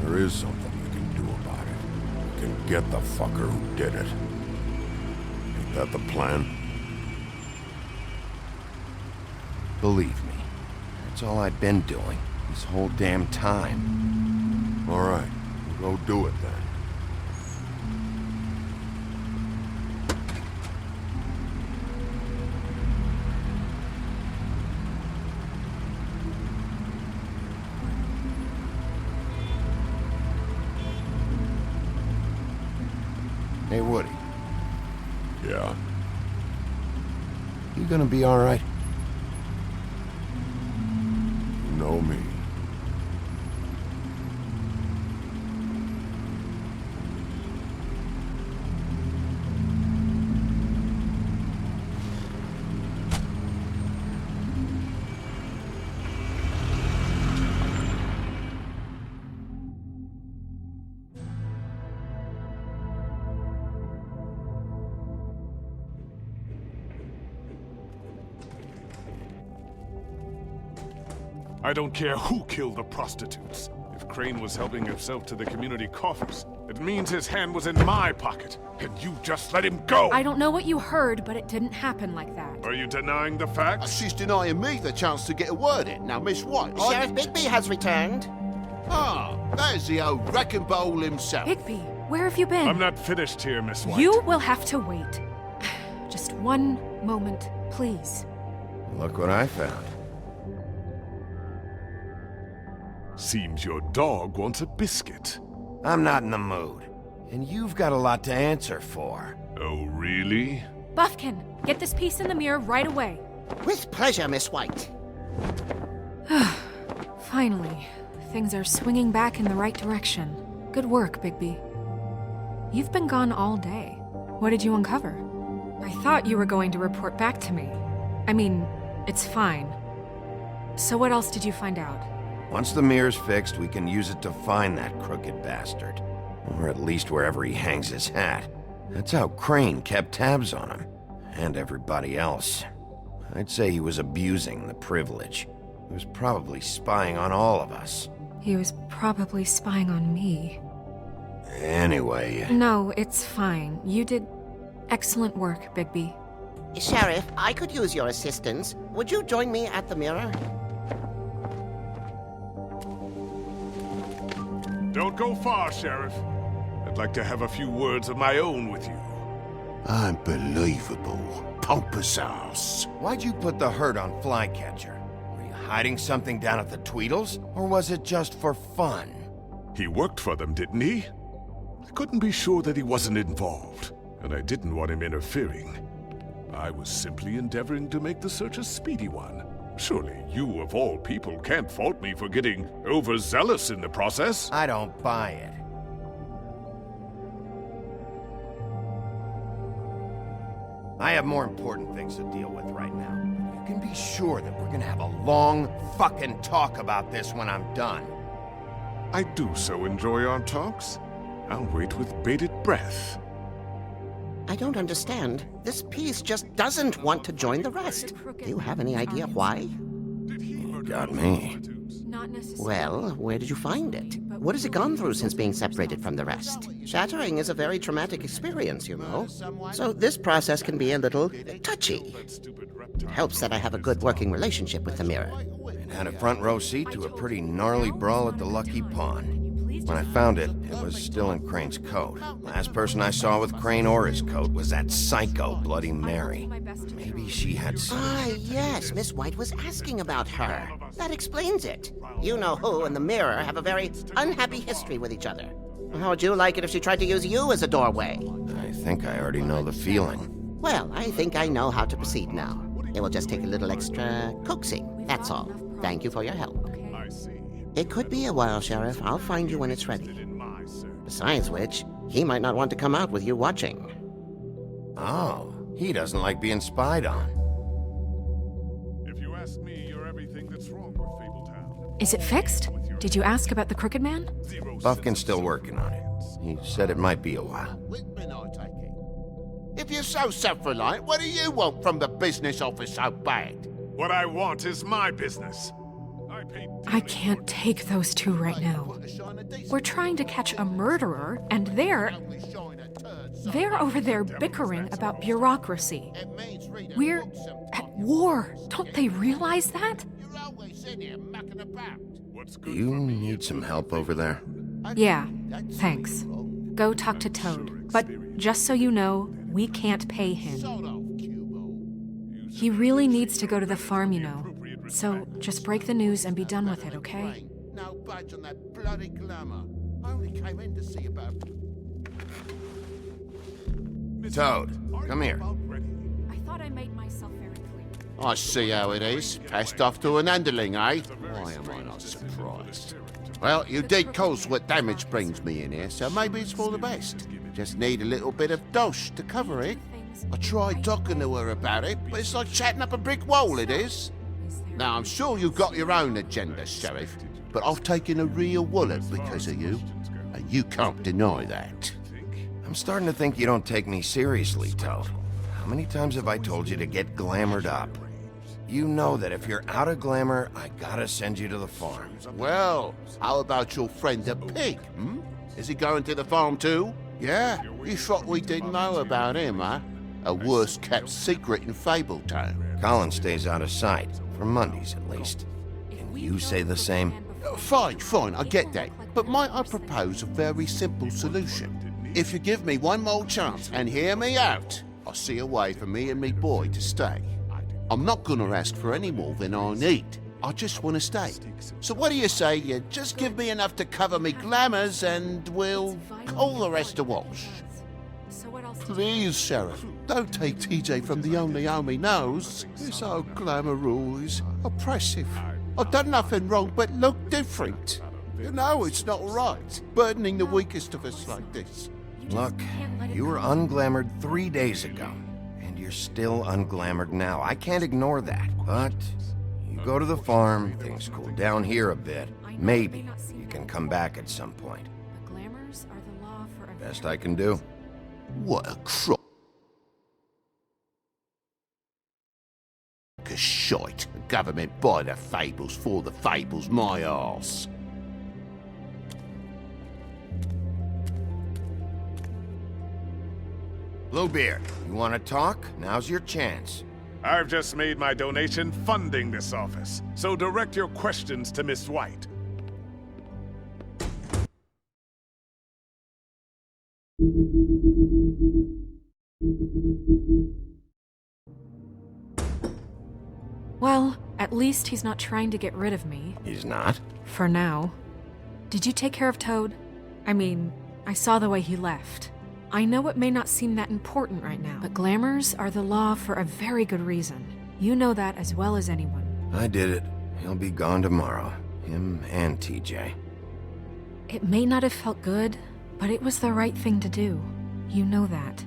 There is something you can do about it. You can get the fucker who did it. Ain't that the plan? Believe me, that's all I've been doing this whole damn time. All right, we'll go do it then. Hey, Woody. Yeah? You gonna be all right? You know me. I don't care who killed the prostitutes. If Crane was helping himself to the community coffers, it means his hand was in my pocket, and you just let him go! I don't know what you heard, but it didn't happen like that. Are you denying the facts? She's denying me the chance to get a word in. Now, Miss White, Sheriff Bigby has returned. Ah, there's the old wrecking bowl himself. Bigby, where have you been? I'm not finished here, Miss White. You will have to wait. Just one moment, please. Look what I found. Seems your dog wants a biscuit. I'm not in the mood. And you've got a lot to answer for. Oh, really? Buffkin, get this piece in the mirror right away. With pleasure, Miss White. Finally, things are swinging back in the right direction. Good work, Bigby. You've been gone all day. What did you uncover? I thought you were going to report back to me. I mean, it's fine. So what else did you find out? Once the mirror's fixed, we can use it to find that crooked bastard. Or at least wherever he hangs his hat. That's how Crane kept tabs on him. And everybody else. I'd say he was abusing the privilege. He was probably spying on all of us. He was probably spying on me. Anyway... No, it's fine. You did excellent work, Bigby. Sheriff, I could use your assistance. Would you join me at the mirror? Don't go far, Sheriff. I'd like to have a few words of my own with you. Unbelievable. Pompous ass. Why'd you put the hurt on Flycatcher? Were you hiding something down at the Tweedles? Or was it just for fun? He worked for them, didn't he? I couldn't be sure that he wasn't involved, and I didn't want him interfering. I was simply endeavoring to make the search a speedy one. Surely you, of all people, can't fault me for getting overzealous in the process. I don't buy it. I have more important things to deal with right now. You can be sure that we're gonna have a long fucking talk about this when I'm done. I do so enjoy our talks. I'll wait with bated breath. I don't understand. This piece just doesn't want to join the rest. Do you have any idea why? You got me. Well, where did you find it? What has it gone through since being separated from the rest? Shattering is a very traumatic experience, you know. So this process can be a little touchy. It helps that I have a good working relationship with the mirror. It had a front row seat to a pretty gnarly brawl at the Lucky Pawn. When I found it, it was still in Crane's coat. Last person I saw with Crane or his coat was that psycho Bloody Mary. Maybe she had some... Ah, yes, Miss White was asking about her. That explains it. You know who and the mirror have a very unhappy history with each other. How would you like it if she tried to use you as a doorway? I think I already know the feeling. Well, I think I know how to proceed now. It will just take a little extra coaxing, that's all. Thank you for your help. It could be a while, Sheriff. I'll find you when it's ready. Besides which, he might not want to come out with you watching. Oh, he doesn't like being spied on. If you ask me, you're everything that's wrong with Fabletown. Is it fixed? Did you ask about the Crooked Man? Buffkin's still working on it. He said it might be a while. If you're so self-reliant, what do you want from the business office so bad? What I want is my business. I can't take those two right now. We're trying to catch a murderer, and they're over there bickering about bureaucracy. We're at war. Don't they realize that? Do you need some help over there? Yeah, thanks. Go talk to Toad. But just so you know, we can't pay him. He really needs to go to the farm, you know. So just break the news and be done with it, okay? No budge on that bloody glamour. I only came in to see about... Toad, come here. I thought I made myself very clear. I see how it is. Passed off to an underling, eh? Why am I not surprised? Well, you did cause what damage brings me in here, so maybe it's for the best. Just need a little bit of dosh to cover it. I tried talking to her about it, but it's like chatting up a brick wall, it is. Now, I'm sure you've got your own agenda, Sheriff, but I've taken a real wallet because of you, and you can't deny that. I'm starting to think you don't take me seriously, Toad. How many times have I told you to get glamored up? You know that if you're out of glamour, I gotta send you to the farm. Well, how about your friend the pig, hmm? Is he going to the farm too? Yeah? You thought we didn't know about him, huh? A worst-kept secret in Fabletown. Colin stays out of sight, for Mondays at least. Can you say the same? Fine, I get that. But might I propose a very simple solution? If you give me one more chance and hear me out, I'll see a way for me and me boy to stay. I'm not gonna ask for any more than I need. I just want to stay. So what do you say you just give me enough to cover me glamours and we'll call the rest a wash? Please, Sheriff, don't take TJ from the only home he knows. This old glamour rule is oppressive. I've done nothing wrong but look different. You know it's not right, burdening the weakest of us like this. Look, you were unglamoured 3 days ago, and you're still unglamoured now. I can't ignore that, but you go to the farm, things cool down here a bit. Maybe you can come back at some point. Best I can do. What a crock of shite. The government buy the fables for the fables, my arse. Bluebeard, you want to talk? Now's your chance. I've just made my donation funding this office, so direct your questions to Miss White. Well, at least he's not trying to get rid of me. He's not? For now. Did you take care of Toad? I mean, I saw the way he left. I know it may not seem that important right now, but glamours are the law for a very good reason. You know that as well as anyone. I did it. He'll be gone tomorrow. Him and TJ. It may not have felt good, but it was the right thing to do. You know that.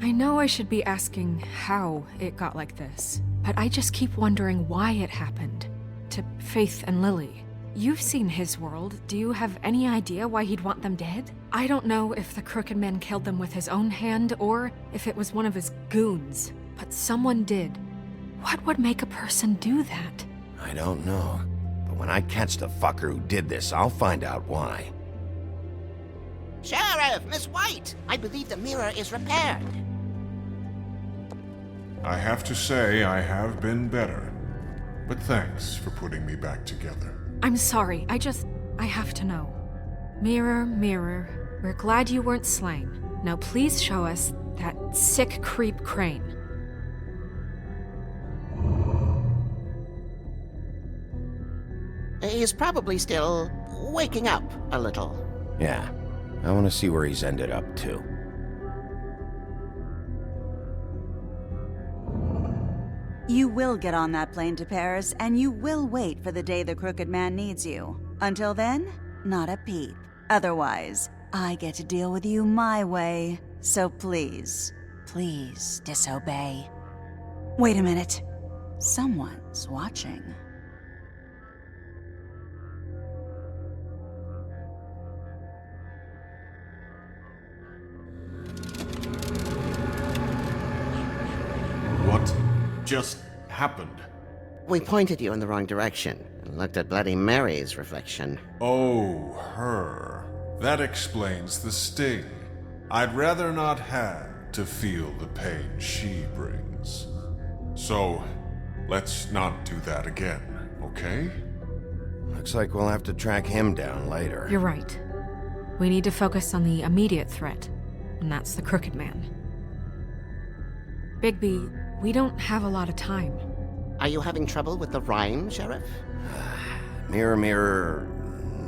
I know I should be asking how it got like this, but I just keep wondering why it happened. To Faith and Lily. You've seen his world. Do you have any idea why he'd want them dead? I don't know if the Crooked Man killed them with his own hand or if it was one of his goons, but someone did. What would make a person do that? I don't know. But when I catch the fucker who did this, I'll find out why. Sheriff, Miss White, I believe the mirror is repaired. I have to say I have been better. But thanks for putting me back together. I'm sorry, I have to know. Mirror, mirror, we're glad you weren't slain. Now please show us that sick creep Crane. He's probably still waking up a little. Yeah, I want to see where he's ended up, too. You will get on that plane to Paris, and you will wait for the day the Crooked Man needs you. Until then, not a peep. Otherwise, I get to deal with you my way. So please, please disobey. Wait a minute. Someone's watching. What just happened? We pointed you in the wrong direction and looked at Bloody Mary's reflection. Oh, her. That explains the sting. I'd rather not have to feel the pain she brings. So, let's not do that again, okay? Looks like we'll have to track him down later. You're right. We need to focus on the immediate threat, and that's the Crooked Man. Bigby, we don't have a lot of time. Are you having trouble with the rhyme, Sheriff? Mirror, mirror,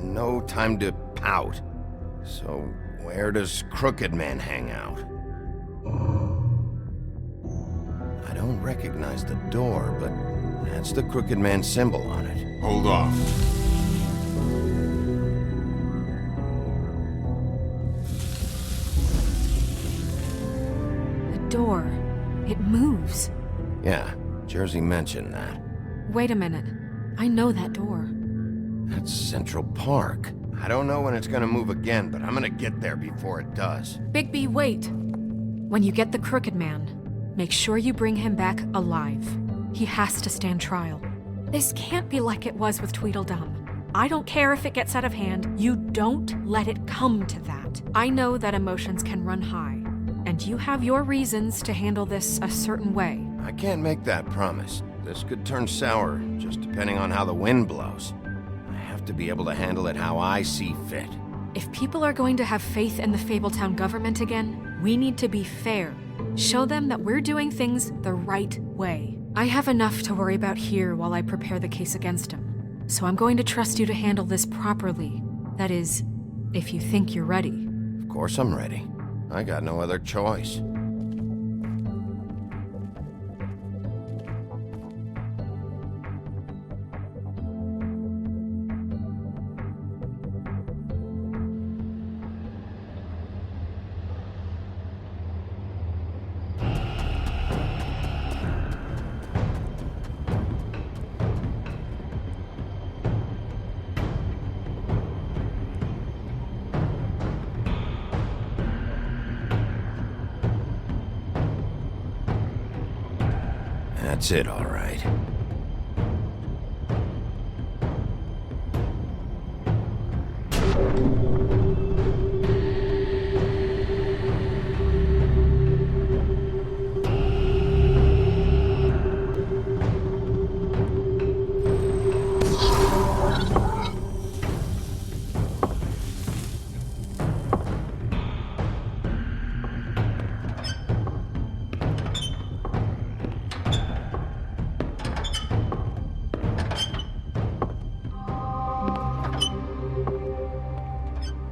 no time to pout. So, where does Crooked Man hang out? I don't recognize the door, but that's the Crooked Man symbol on it. Hold on. The door. It moves. Yeah, Jersey mentioned that. Wait a minute. I know that door. That's Central Park. I don't know when it's gonna move again, but I'm gonna get there before it does. Bigby, wait. When you get the Crooked Man, make sure you bring him back alive. He has to stand trial. This can't be like it was with Tweedledum. I don't care if it gets out of hand. You don't let it come to that. I know that emotions can run high, and you have your reasons to handle this a certain way. I can't make that promise. This could turn sour, just depending on how the wind blows. I have to be able to handle it how I see fit. If people are going to have faith in the Fabletown government again, we need to be fair. Show them that we're doing things the right way. I have enough to worry about here while I prepare the case against him. So I'm going to trust you to handle this properly. That is, if you think you're ready. Of course I'm ready. I got no other choice. That's it, all right.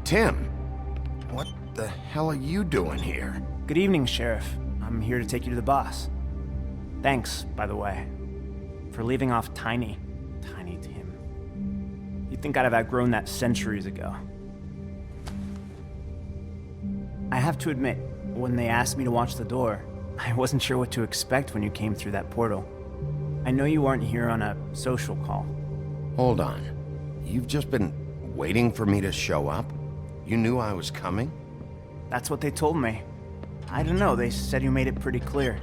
Tim, what the hell are you doing here? Good evening, Sheriff. I'm here to take you to the boss. Thanks, by the way, for leaving off Tiny. Tiny Tim. You'd think I'd have outgrown that centuries ago. I have to admit, when they asked me to watch the door, I wasn't sure what to expect when you came through that portal. I know you weren't here on a social call. Hold on. You've just been waiting for me to show up? You knew I was coming? That's what they told me. I don't know, they said you made it pretty clear.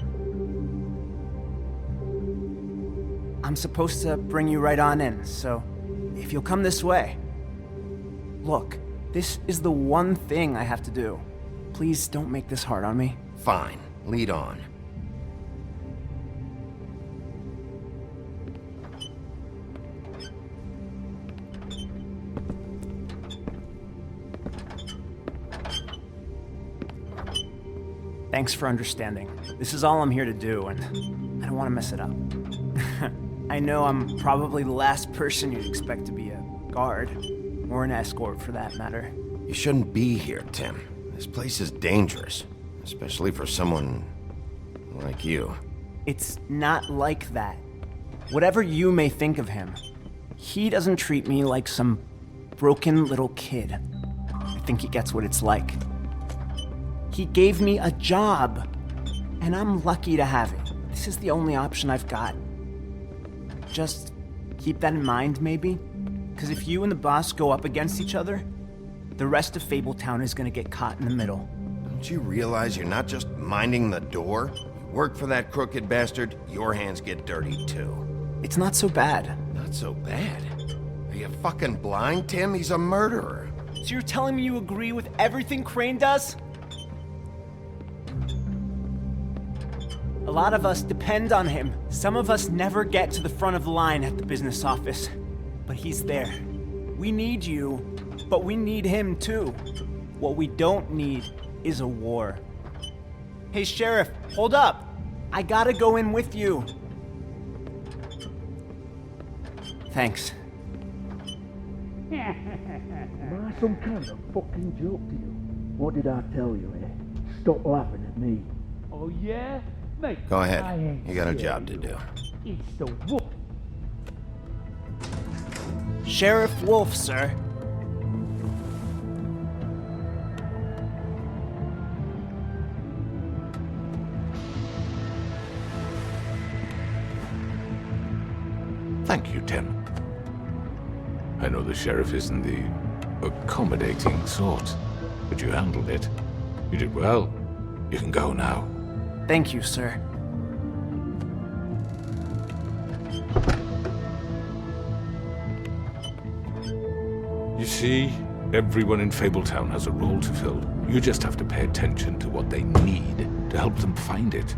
I'm supposed to bring you right on in, so if you'll come this way. Look, this is the one thing I have to do. Please don't make this hard on me. Fine, lead on. Thanks for understanding. This is all I'm here to do, and I don't want to mess it up. I know I'm probably the last person you'd expect to be a guard, or an escort for that matter. You shouldn't be here, Tim. This place is dangerous, especially for someone like you. It's not like that. Whatever you may think of him, he doesn't treat me like some broken little kid. I think he gets what it's like. He gave me a job, and I'm lucky to have it. This is the only option I've got. Just keep that in mind, maybe? Because if you and the boss go up against each other, the rest of Fabletown is gonna get caught in the middle. Don't you realize you're not just minding the door? You work for that crooked bastard, your hands get dirty too. It's not so bad. Not so bad? Are you fucking blind, Tim? He's a murderer. So you're telling me you agree with everything Crane does? A lot of us depend on him. Some of us never get to the front of the line at the business office. But he's there. We need you, but we need him too. What we don't need is a war. Hey, Sheriff, hold up. I gotta go in with you. Thanks. Am I some kind of fucking joke to you? What did I tell you, eh? Stop laughing at me. Oh, yeah? Mate, Go I ahead. ain't You got a scared job of to you. do. It's the wolf. Sheriff Wolf, sir. Thank you, Tim. I know the sheriff isn't the accommodating sort, but you handled it. You did well. You can go now. Thank you, sir. You see, everyone in Fabletown has a role to fill. You just have to pay attention to what they need to help them find it.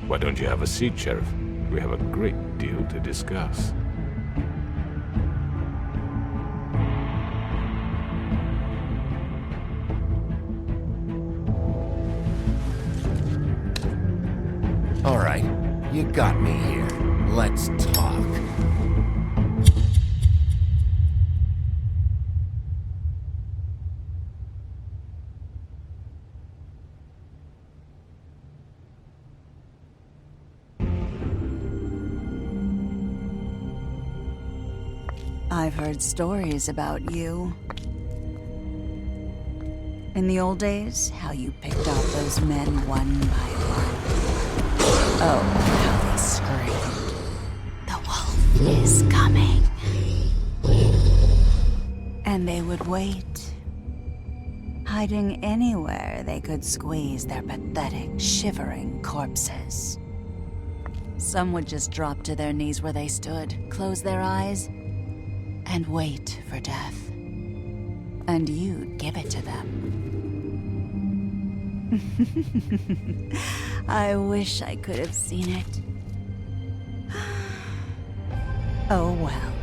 Why don't you have a seat, Sheriff? We have a great deal to discuss. All right, you got me here. Let's talk. I've heard stories about you. In the old days, how you picked off those men one by one. Oh, how they screamed. The wolf is coming. And they would wait, hiding anywhere they could squeeze their pathetic, shivering corpses. Some would just drop to their knees where they stood, close their eyes, and wait for death. And you'd give it to them. I wish I could have seen it. Oh well.